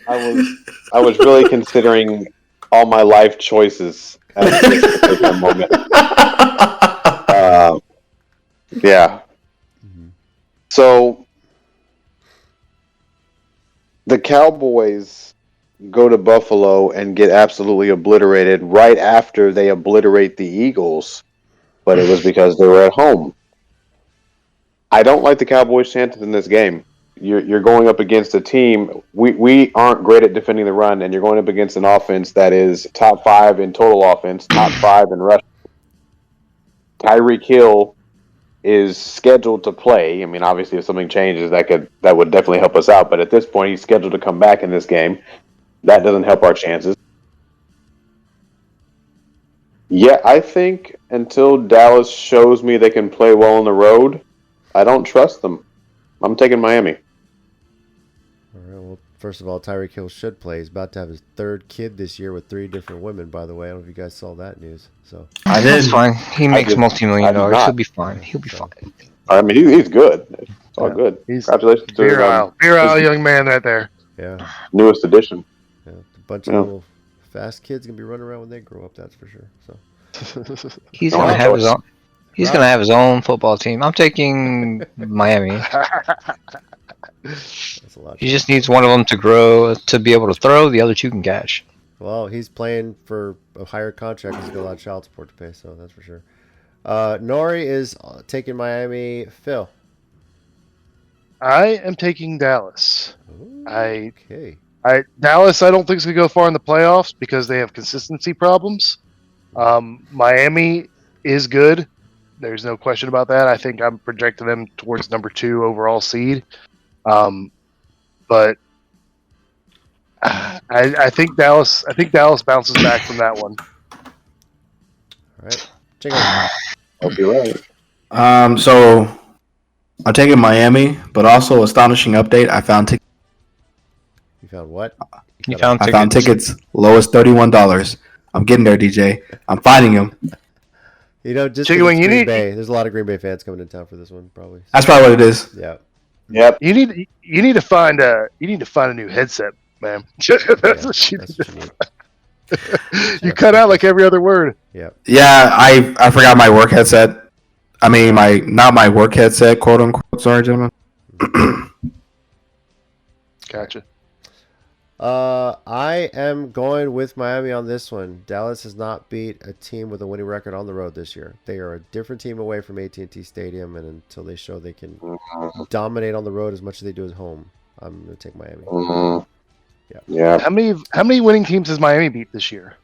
S3: I was really considering all my life choices at this particular moment. Yeah.
S1: Mhm.
S3: So the Cowboys go to Buffalo and get absolutely obliterated right after they obliterate the Eagles, but it was because they were at home. I don't like the Cowboys' chances in this game. You're going up against a team. We aren't great at defending the run, and you're going up against an offense that is top 5 in total offense, top 5 in rush. Tyreek Hill is scheduled to play. I mean, obviously, if something changes, that would definitely help us out. But at this point, he's scheduled to come back in this game. That doesn't help our chances. Yeah, I think until Dallas shows me they can play well on the road, I don't trust them. I'm taking Miami.
S1: All right. Well, first of all, Tyreek Hill should play. He's about to have his 3rd kid this year with 3 different women. By the way, I don't know if you guys saw that news. So
S2: I
S4: That's
S2: did.
S4: fine. He makes
S3: did- I
S4: multi-million
S3: did
S4: dollars.
S3: not.
S4: He'll be fine. He'll be
S1: So-
S4: fine.
S3: I mean, he's good. It's all
S5: Yeah.
S3: good.
S5: He's
S3: Congratulations to his
S5: virile young man right there.
S1: yeah,
S3: newest addition.
S1: a bunch of
S3: Yeah.
S1: little fast kids gonna be running around when they grow up. That's for sure. So
S4: He's
S3: No,
S4: gonna
S3: of
S4: have his
S3: course.
S4: own. He's gonna have his own football team. I'm taking Miami.
S1: that's a lot.
S4: He just needs one of them to grow to be able to throw. The other 2 can catch.
S1: Well, he's playing for a higher contract. He's got a lot of child support to pay, so that's for sure. Nori is taking Miami. Phil.
S5: I am taking Dallas.
S1: Okay.
S5: Dallas, I don't think is going to go far in the playoffs because they have consistency problems. Miami is good. There's no question about that. I think I'm projecting them towards number 2 overall seed. But I think Dallas. I think Dallas bounces back from that one.
S1: All right. Jingle.
S3: Hope you're right.
S2: So I'm taking Miami, but also astonishing update. I found
S1: You found what?
S4: You found
S2: I
S4: tickets.
S2: found tickets lowest $31. I'm getting there, DJ. I'm finding them.
S1: You know, just
S5: Chicken
S1: because
S5: wing,
S1: it's
S5: you
S1: Green
S5: need-
S1: Bay. There's a lot of Green Bay fans coming in town for this one, probably.
S2: That's probably what it is.
S1: Yeah.
S3: Yep.
S5: You need to find a new headset, man. That's what you
S1: That's
S5: need.
S1: what you need.
S5: You cut out like every other word.
S1: Yeah.
S2: Yeah, I forgot my work headset. I mean, not my work headset, quote unquote. Sorry, gentlemen.
S5: Gotcha.
S1: I am going with Miami on this one. Dallas has not beat a team with a winning record on the road this year. They are a different team away from AT&T Stadium, and until they show they can dominate on the road as much as they do at home, I'm going to take Miami.
S3: Mhm.
S1: Yeah.
S3: Yeah.
S5: How many winning teams has Miami beat this year?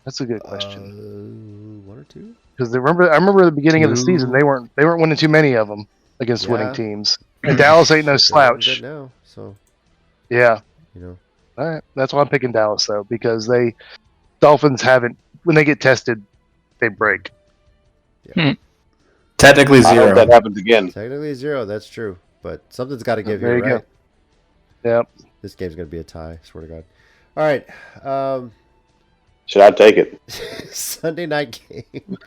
S5: That's a good question.
S1: 1 or 2?
S5: Because I remember at the beginning of the season
S2: Two.
S5: they weren't winning too many of them against
S1: Yeah.
S5: winning teams. And Dallas ain't no
S1: They're
S5: slouch.
S1: good now, so
S5: Yeah.
S1: you know.
S5: All right. That's why I'm picking Dallas though, because Dolphins haven't when they get tested, they break.
S2: Technically
S3: I hope
S2: zero.
S3: that happens again.
S1: Technically 0, that's true, but something's got to give
S5: There
S1: here,
S5: you
S1: right?
S5: go. Yep.
S1: This game's going to be a tie, swear to God. All right.
S3: Should I take it?
S1: Sunday night game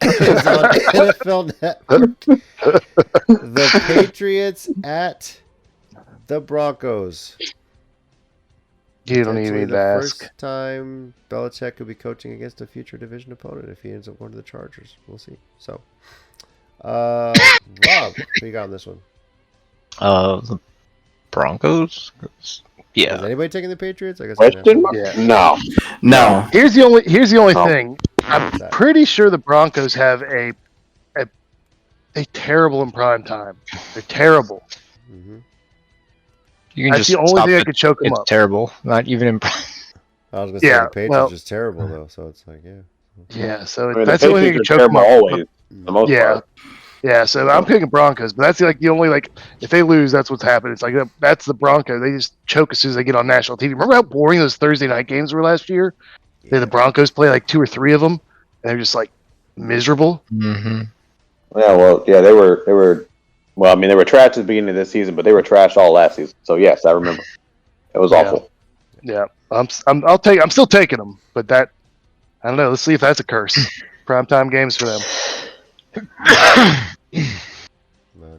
S1: is on NFL Network. The Patriots at the Broncos.
S5: You don't
S1: Potentially
S5: need
S1: the
S5: to ask.
S1: first time Belichick could be coaching against a future division opponent if he ends up going to the Chargers. We'll see. So, Rob, who you got on this one?
S4: The Broncos.
S1: Is
S4: Yeah.
S1: anybody taking the Patriots? I guess I
S3: Question mark?
S5: Yeah.
S3: No.
S2: No.
S5: Here's the only
S3: No.
S5: thing. I'm
S1: What's that?
S5: pretty sure the Broncos have a terrible in prime time. They're terrible.
S1: Mm-hmm.
S4: You can
S5: That's
S4: just
S5: the only
S4: stop
S5: thing I
S4: it.
S5: could choke them
S4: It's
S5: up.
S4: terrible. Not even in.
S1: I was going to say
S5: Yeah,
S1: the Patriots
S5: well-
S1: are just terrible, though. So it's like, yeah.
S5: Yeah, so
S3: I mean,
S5: that's
S3: the
S5: the only thing I
S3: Patriots
S5: could
S3: are
S5: choke them
S3: terrible
S5: up.
S3: always, for the most
S5: Yeah.
S3: part.
S5: Yeah, so I'm picking Broncos, but that's like the only if they lose, that's what's happening. It's like that's the Broncos. They just choke as soon as they get on national TV. Remember how boring those Thursday night games were last year?
S1: Yeah.
S5: The Broncos play like 2 or 3 of them, and they're just like miserable.
S4: Mm-hmm.
S3: Yeah, well, yeah, they were. Well, I mean, they were trash at the beginning of this season, but they were trash all last season. So yes, I remember. It was
S5: Yeah.
S3: awful.
S5: Yeah, I'm still taking them, but I don't know. Let's see if that's a curse. Primetime games for them.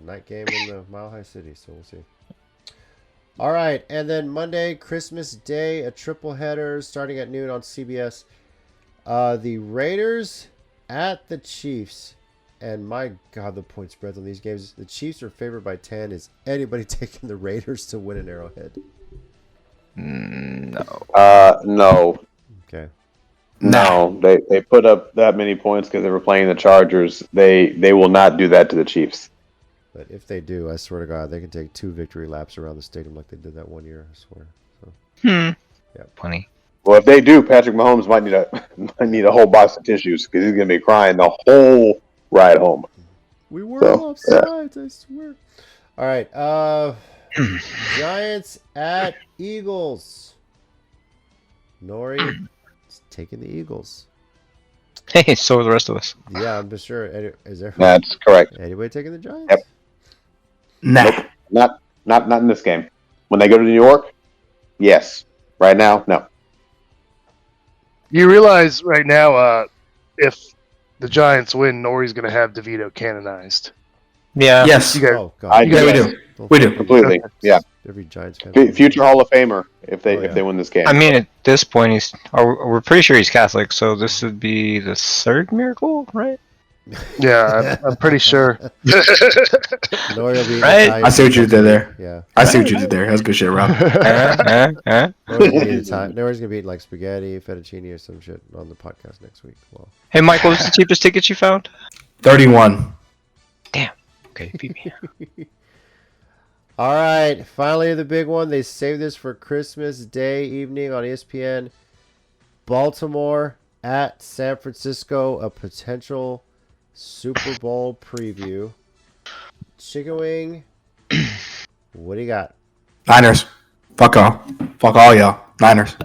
S1: Night game in the Mile High City, so we'll see. All right, and then Monday, Christmas Day, a triple header starting at noon on CBS. The Raiders at the Chiefs. And my God, the point spreads on these games. The Chiefs are favored by 10. Is anybody taking the Raiders to win an Arrowhead?
S4: No.
S3: No.
S1: Okay.
S3: No, they put up that many points because they were playing the Chargers. They will not do that to the Chiefs.
S1: But if they do, I swear to God, they can take 2 victory laps around the stadium like they did that one year. I swear. So.
S4: Yeah. Funny.
S3: Well, if they do, Patrick Mahomes might need a whole box of tissues because he's going to be crying the whole ride home.
S1: We were offsides, I swear. All right. Giants at Eagles. Nori is taking the Eagles.
S4: Hey, so are the rest of us.
S1: Yeah, I'm just sure. Is there?
S3: That's correct.
S1: Anybody taking the Giants?
S3: Yep.
S2: Nah.
S3: Nope. Not in this game. When they go to New York, yes. Right now, no.
S5: You realize right now, if the Giants win, Nori's going to have DeVito canonized.
S4: Yeah.
S2: Yes.
S5: You guys,
S1: Oh God.
S2: Yeah, we do.
S1: Don't
S2: We do.
S1: forget
S3: Completely. Yeah.
S1: Every Giants fan.
S3: Future Hall of Famer if they
S1: Oh, yeah.
S3: if they win this game.
S4: I mean, at this point, we're pretty sure he's Catholic, so this would be the third miracle, right?
S5: yeah, I'm pretty sure.
S1: Nori will be
S4: Right?
S1: Italian
S2: I see what you did there.
S1: Yeah.
S2: I see what you did there. That's good shit, Rob.
S1: Nori's gonna be eating like spaghetti, fettuccine, or some shit on the podcast next week. Well,
S4: Hey, Michael, what's the cheapest ticket you found?
S2: 31.
S4: Okay, beat me.
S1: all right. Finally, the big one. They saved this for Christmas Day evening on ESPN. Baltimore at San Francisco, a potential Super Bowl preview. Chicken Wing, what do you got?
S2: Niners. Fuck all. Fuck all y'all. Niners.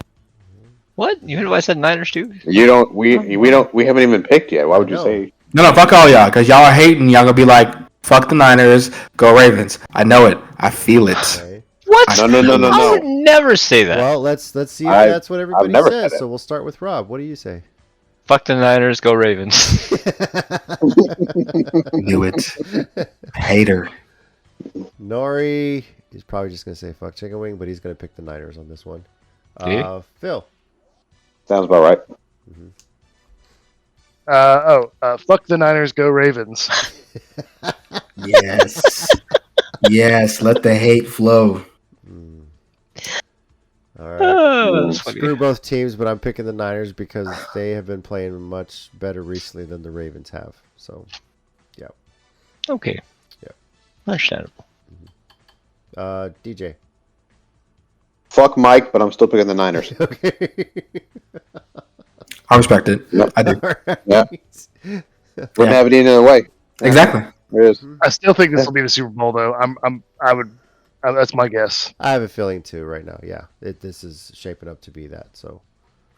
S4: What? You heard what I said? Niners too?
S3: You don't. We haven't even picked yet. Why would you
S1: No.
S3: say?
S2: No, fuck all y'all. Because y'all are hating. Y'all gonna be like, fuck the Niners. Go Ravens. I know it. I feel it.
S1: Okay.
S4: What?
S3: No.
S4: I would never say that.
S1: Well, let's see if
S3: I've-
S1: that's what everybody
S3: never
S1: says.
S3: said it.
S1: So we'll start with Rob. What do you say?
S4: Fuck the Niners, go Ravens.
S2: Knew it. Hater.
S1: Nori is probably just gonna say fuck Chicken Wing, but he's gonna pick the Niners on this one.
S4: Yeah.
S1: Phil.
S3: Sounds about right.
S5: Fuck the Niners, go Ravens.
S2: Yes. Yes. Let the hate flow.
S1: All right.
S4: Oh, that's funny.
S1: Screw both teams, but I'm picking the Niners because they have been playing much better recently than the Ravens have. So,
S4: Okay.
S1: Yeah.
S4: Understandable.
S1: DJ.
S3: Fuck Mike, but I'm still picking the Niners.
S1: Okay.
S2: I respect it. I do.
S1: All right.
S3: Yeah. Wouldn't have it any other way.
S2: Exactly.
S3: There it is.
S5: I still think this will be the Super Bowl, though. That's my guess.
S1: I have a feeling too right now. Yeah, this is shaping up to be that. So.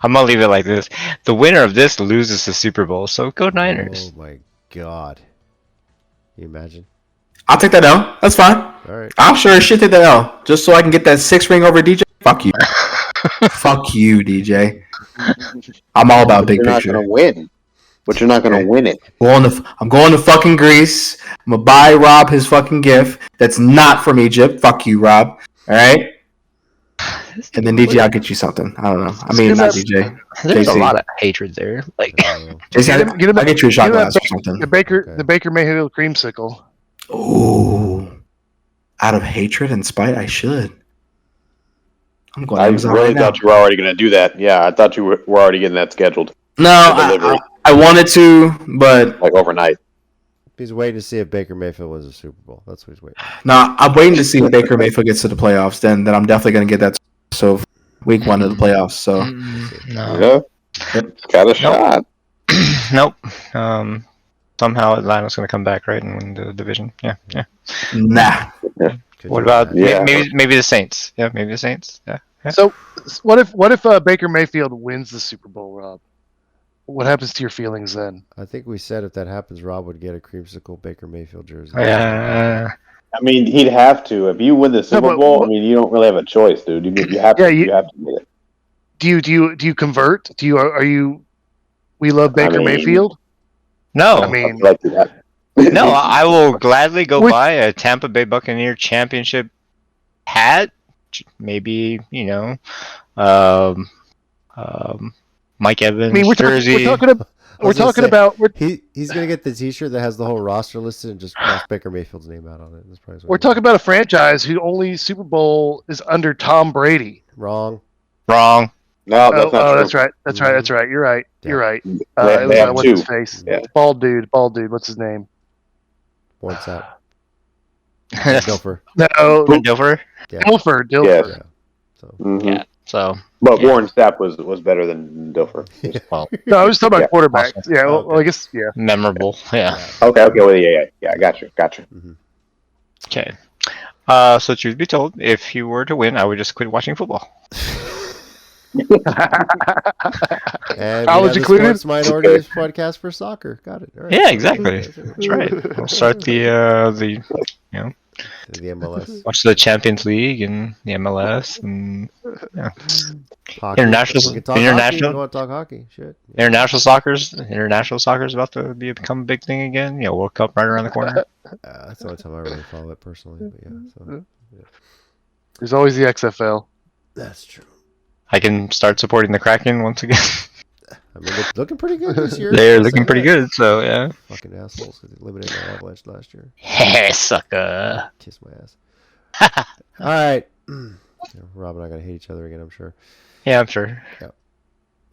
S4: I'm gonna leave it like this. The winner of this loses the Super Bowl, so go Niners.
S1: Oh my God. Can you imagine?
S2: I'll take that L. That's fine.
S1: All right.
S2: I'm sure as shit take that L. Just so I can get that 6 ring over DJ. Fuck you. Fuck you, DJ. I'm all about big
S3: You're not
S2: picture.
S3: going to win. But you're not going to win it.
S2: I'm going to fucking Greece. I'm gonna buy Rob his fucking gift that's not from Egypt. Fuck you, Rob. All right. And then DJ, I'll get you something. I don't know. I mean, not DJ.
S4: There's
S2: JC.
S4: a lot of hatred there. Like,
S2: JC,
S5: Get him-
S2: I'll get you a shot
S5: get him
S2: glass
S5: that
S2: or something.
S5: The Baker Mayfield creamsicle.
S2: Ooh. Out of hatred and spite, I should. I'm going to
S3: I
S2: Amazon
S3: really
S2: right now.
S3: thought you were already going to do that. Yeah, I thought you were already getting that scheduled.
S2: No,
S3: for delivery.
S2: I wanted to, but
S3: Like overnight.
S1: He's waiting to see if Baker Mayfield wins the Super Bowl. That's what he's waiting.
S2: no, I'm waiting to see if Baker Mayfield gets to the playoffs. Then I'm definitely going to get that. So week 1 of the playoffs. So
S4: no.
S3: Yeah. Got a shot.
S4: Nope. Somehow Atlanta's gonna come back, right, and win the division. Yeah.
S2: nah.
S1: Could
S4: What
S1: you
S4: about
S1: imagine?
S3: Yeah.
S4: maybe the Saints? Yeah, maybe the Saints. Yeah.
S5: So, what if Baker Mayfield wins the Super Bowl, Rob? What happens to your feelings then?
S1: I think we said if that happens, Rob would get a creamsicle Baker Mayfield jersey.
S4: Yeah.
S3: I mean, he'd have to. If you win the Super
S5: but
S3: Bowl,
S5: what-
S3: I mean, you don't really have a choice, dude. You have to.
S5: Yeah,
S3: You have to get it.
S5: Do you convert? Are you We love Baker
S3: mean-
S5: Mayfield.
S4: No,
S5: I mean,
S3: I'd like to do that.
S4: no, I will gladly go
S5: Which-
S4: buy a Tampa Bay Buccaneer championship hat. Maybe Mike Evans
S5: I mean,
S4: jersey.
S5: we're talking about
S1: He's gonna get the T-shirt that has the whole roster listed and just cross Baker Mayfield's name out on it. That's probably what
S5: we're
S1: he
S5: talking
S1: did.
S5: about a franchise who only Super Bowl is under Tom Brady.
S1: Wrong.
S4: Wrong.
S3: No, that's not true.
S5: That's right. That's right. That's right. You're right.
S1: Yeah.
S5: You're right.
S3: They
S5: It was,
S3: have
S5: what's
S3: two.
S5: his face?
S3: Yeah.
S5: Bald dude. What's his name?
S1: One sap. Dilfer.
S5: No,
S4: Dover.
S1: Yeah.
S5: Dilfer.
S3: Yes.
S1: Yeah. So
S3: Mhm.
S4: Yeah. So
S3: But
S4: Yeah.
S3: Warren Sapp was better than Dilfer.
S4: well,
S5: No, I was talking about
S3: Yeah.
S5: quarterbacks.
S4: Awesome.
S5: Yeah,
S1: Okay.
S5: well, I guess, yeah.
S4: memorable. Yeah.
S3: Okay. Well, yeah. I got you.
S4: Okay. So truth be told, if he were to win, I would just quit watching football.
S1: And
S5: College
S1: we have the
S5: included?
S1: Sports Minorities podcast for soccer. Got it. All right.
S4: Yeah, exactly. That's right. I'll start the
S1: The MLS.
S4: watch the Champions League and the MLS and
S1: Hockey.
S4: International-
S1: We can talk Hockey if
S4: international-
S1: you want to talk hockey. Shit.
S4: international soccer is about to become a big thing again. World Cup right around the corner.
S1: That's the only time I really follow it personally. But yeah, so
S5: There's always the XFL.
S1: that's true.
S4: I can start supporting the Kraken once again.
S1: I mean, they're looking pretty good this year.
S4: They're
S1: I'll say
S4: looking pretty
S1: that.
S4: good, so yeah.
S1: Fucking assholes because they eliminated my Avalanche last year.
S4: Hey, sucker.
S1: Kiss my ass. All right. Rob and I gotta hate each other again, I'm sure.
S4: Yeah, I'm sure.
S1: Yep.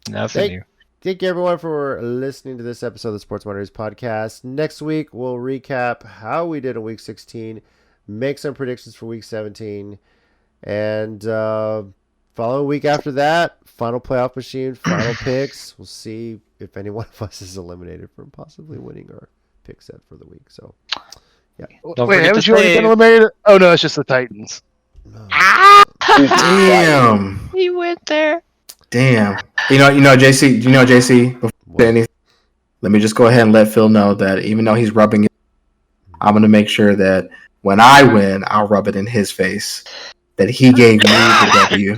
S4: Nothing
S1: Thank-
S4: new.
S1: Thank you everyone for listening to this episode of the Sports Minorities Podcast. Next week we'll recap how we did in week 16, make some predictions for week 17, and following week after that, final playoff machine, final picks. We'll see if any one of us is eliminated from possibly winning our pick set for the week. So
S4: Don't
S5: Wait,
S4: forget
S5: haven't
S4: to
S5: you already
S4: save.
S5: been eliminated? Oh, no, it's just the Titans.
S2: Damn.
S4: He went there.
S2: Damn. JC. Do you know JC? Before I say anything, let me just go ahead and let Phil know that even though he's rubbing it, I'm gonna make sure that when I win, I'll rub it in his face that he gave me the W.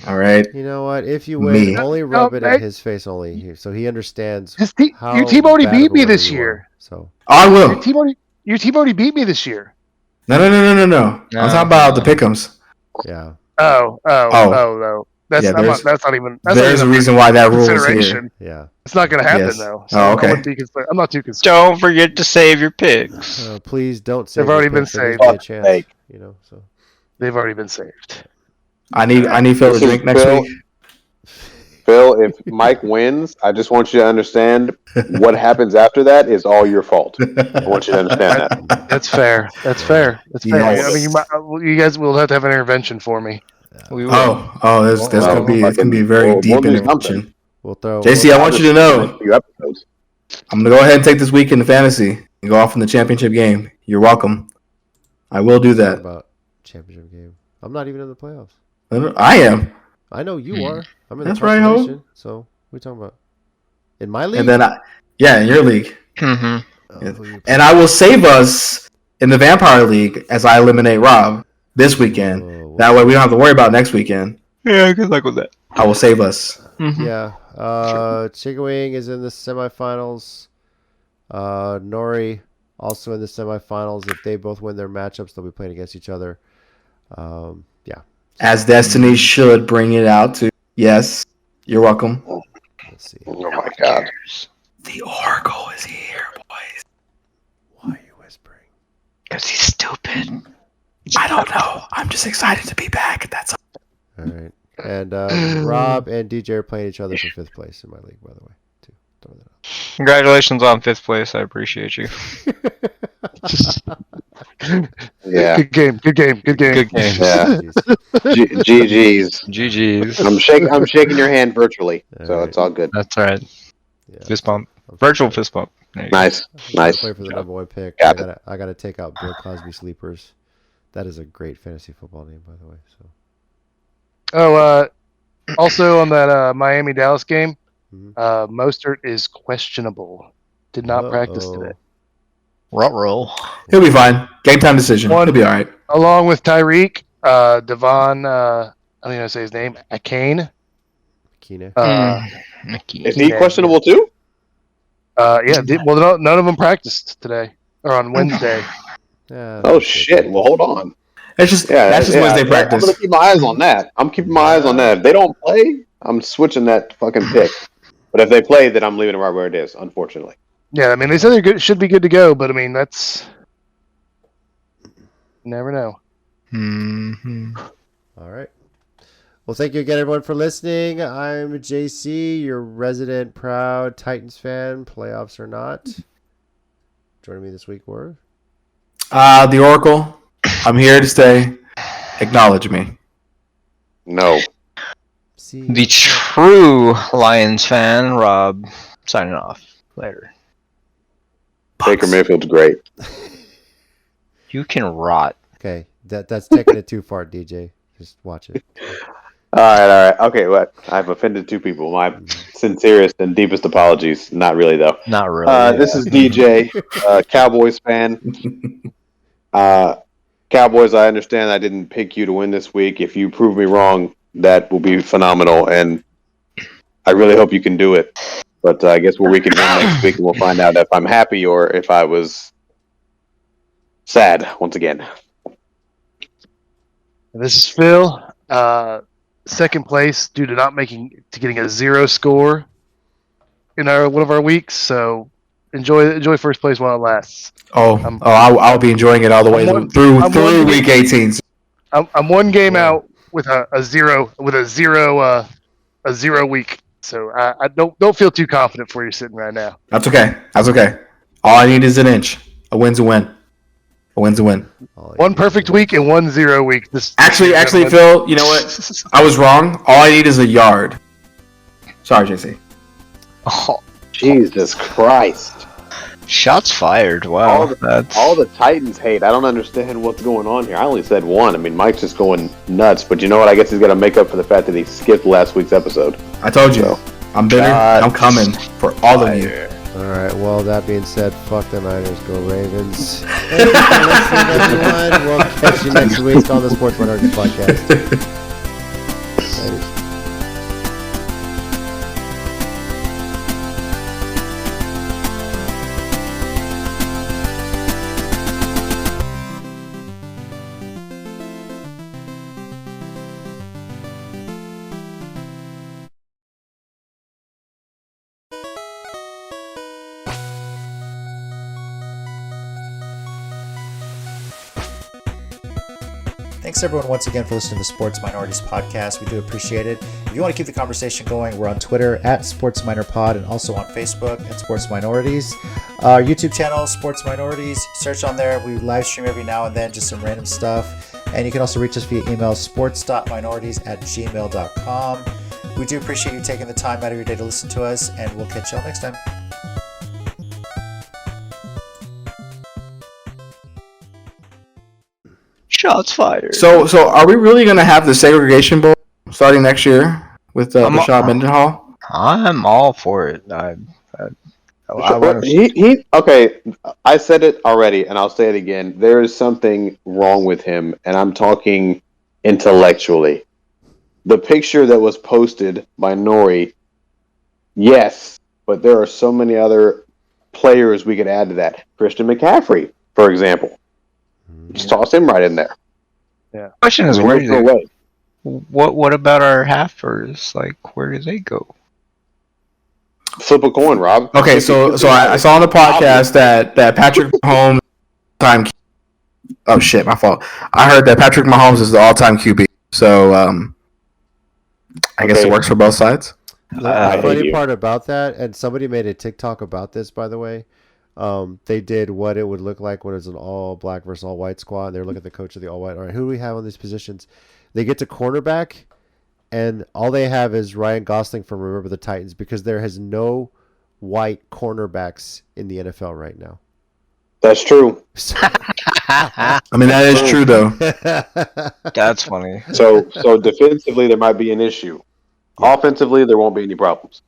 S2: All right.
S1: You know what? If you win,
S2: Me.
S1: only rub
S5: No,
S1: it in
S5: hey.
S1: his face only, so he understands how
S5: Your team already
S1: bad
S5: beat
S1: of a
S5: me
S1: winner
S5: this
S1: you
S5: year.
S1: are. So
S2: I will.
S5: Your team already beat me this year.
S2: No. I'm talking about the pick'ems.
S1: yeah,
S5: Oh. That's
S2: Yeah, there's-
S5: that's not even.
S2: There's a reason why that rule is here.
S5: consideration.
S1: yeah.
S5: It's not going to happen
S2: Yes.
S5: though.
S2: Oh,
S5: I
S2: okay.
S5: wouldn't be I'm not too concerned.
S4: Don't forget to save your picks.
S1: Please don't save.
S5: They've already
S1: your
S5: been
S1: picks. There gives
S5: saved.
S1: me a chance,
S3: Sake.
S1: you know. So
S5: They've already been saved.
S2: I need Phil to
S3: This is
S2: drink next
S3: Phil.
S2: week.
S3: Phil, if Mike wins, I just want you to understand what happens after that is all your fault. I want you to understand that.
S5: That's fair. That's fair. That's fair.
S2: Yes.
S5: I mean, you guys will have to have an intervention for me.
S4: We will.
S2: Oh, there's
S3: Well,
S2: gonna be it's gonna be a very
S3: we'll
S2: deep
S3: do
S2: intervention.
S1: we'll throw.
S2: JC, I want you to know
S3: Few episodes.
S2: I'm gonna go ahead and take this week into fantasy and go off in the championship game. You're welcome. I will do that.
S1: about championship game. I'm not even in the playoffs.
S2: I am.
S1: I know you are. I'm in
S2: That's
S1: the
S2: right, ho.
S1: consolation. So what are we talking about? In my league.
S2: And then in your league.
S4: Mm-hmm.
S1: Oh, who you-
S2: And I will save us in the Vampire League as I eliminate Rob this weekend.
S1: Oh,
S2: That way we don't have to worry about next weekend.
S4: Yeah, good luck with that.
S2: I will save us.
S4: Mm-hmm.
S1: Yeah. Chicken Wing is in the semifinals. Nori also in the semifinals. If they both win their matchups, they'll be playing against each other. Yeah.
S2: As Destiny should bring it out to. Yes. You're welcome.
S1: Let's see.
S3: Oh my God.
S2: The Oracle is here, boys.
S1: Why are you whispering?
S4: Because he's stupid.
S2: I don't know. I'm just excited to be back. That's
S1: All right. And Rob and DJ are playing each other for 5th place in my league, by the way. Too. Throw that out.
S4: Congratulations on 5th place. I appreciate you.
S3: Yeah.
S5: Good game. Good game. Good game.
S4: Good game.
S3: Yeah.
S1: Jeez.
S3: GG's.
S4: GG's.
S3: I'm shaking your hand virtually, so
S1: Alright.
S3: it's all good.
S4: That's right.
S1: Yeah.
S4: Fist bump.
S1: I'm
S4: Virtual
S1: sorry.
S4: fist bump. There you go.
S3: Nice.
S1: I'm
S3: Nice.
S1: Play for the number 1 pick.
S3: Got it.
S1: I gotta take out Bill Cosby sleepers. That is a great fantasy football name, by the way. So
S5: Also on that Miami Dallas game,
S1: Mhm.
S5: Mostert is questionable. Did not practice
S1: Uh-oh.
S5: today.
S4: Roll.
S2: He'll be fine. Game time decision.
S5: One-
S2: He'll be all right.
S5: Along with Tyreek, Devon, I don't even know how to say his name, Akane.
S1: Kine.
S5: Uh,
S3: Is he questionable too?
S5: Well, none of them practiced today or on Wednesday.
S1: Yeah,
S3: Oh shit! Well, hold on.
S2: It's just
S3: Yeah,
S2: that's just Wednesday
S3: I'm
S2: practice.
S3: gonna keep my eyes on that. I'm keeping my eyes on that. If they don't play, I'm switching that fucking pick. But if they play, then I'm leaving it right where it is. Unfortunately.
S5: Yeah, I mean they said they're good, should be good to go, but I mean that's never know.
S4: Mm-hmm.
S1: All right. Well, thank you again, everyone, for listening. I'm JC, your resident proud Titans fan, playoffs or not. Joining me this week were
S2: The Oracle. I'm here to stay. Acknowledge me.
S3: No.
S4: The true Lions fan, Rob, signing off. Later.
S3: Baker Mayfield's great.
S4: You can rot.
S1: Okay, that's taking it too far, DJ. Just watch it.
S3: All right. Okay, what? I've offended two people. My sincerest and deepest apologies. Not really, though.
S4: Not really.
S3: This is DJ, Cowboys fan. Cowboys, I understand I didn't pick you to win this week. If you prove me wrong, that will be phenomenal, and I really hope you can do it. But I guess we'll reconvene next week, and we'll find out if I'm happy or if I was sad once again.
S5: This is Phil. Second place due to getting a 0 score in one of our weeks. So enjoy first place while it lasts.
S2: I'll be enjoying it all the way through week 18.
S5: I'm one game out with a zero week. So I don't feel too confident for you sitting right now.
S2: That's okay. All I need is an inch. A win's a win. A win's a win.
S5: One perfect week and 1 0 week.
S2: Actually, Phil, you know what? I was wrong. All I need is a yard. Sorry, JC.
S4: Oh,
S3: Jesus Christ.
S4: shots fired. Wow.
S3: All the Titans hate. I don't understand what's going on here. I only said one. I mean, Mike's just going nuts. But you know what? I guess he's got to make up for the fact that he skipped last week's episode.
S2: I told you. I'm bitter. I'm coming for all of you.
S1: All right. Well, that being said, fuck the Niners, go Ravens. Thank you for listening, everyone. We'll catch you next week on the Sports Minorities Podcast. Later.
S6: Thanks everyone once again for listening to the Sports Minorities Podcast. We do appreciate it. If you want to keep the conversation going, we're on Twitter at Sports Minor Pod and also on Facebook at Sports Minorities. Our YouTube channel, Sports Minorities, search on there. We live stream every now and then, just some random stuff. And you can also reach us via email, sports.minorities@gmail.com. We do appreciate you taking the time out of your day to listen to us, and we'll catch y'all next time.
S4: Shots fired.
S2: So are we really going to have the segregation bowl starting next year with Rashad Mendenhall?
S4: I'm all for it.
S3: Okay, I said it already, and I'll say it again. There is something wrong with him, and I'm talking intellectually. The picture that was posted by Nori, yes, but there are so many other players we could add to that. Christian McCaffrey, for example. Just toss him right in there.
S5: Yeah.
S4: Question is, what about our halfers? Like, where do they go?
S3: Flip a coin, Rob.
S2: Okay, so I saw on the podcast that Patrick Mahomes time. Oh shit, my fault. I heard that Patrick Mahomes is the all-time QB. So I guess it works for both sides.
S1: The funny part about that, and somebody made a TikTok about this, by the way. They did what it would look like when it was an all black versus all white squad. They're looking at the coach of the all white. All right, who do we have on these positions? They get to cornerback, and all they have is Ryan Gosling from Remember the Titans, because there has no white cornerbacks in the NFL right now.
S3: That's true.
S2: I mean, that is true though.
S4: That's funny.
S3: So defensively, there might be an issue. Offensively, there won't be any problems.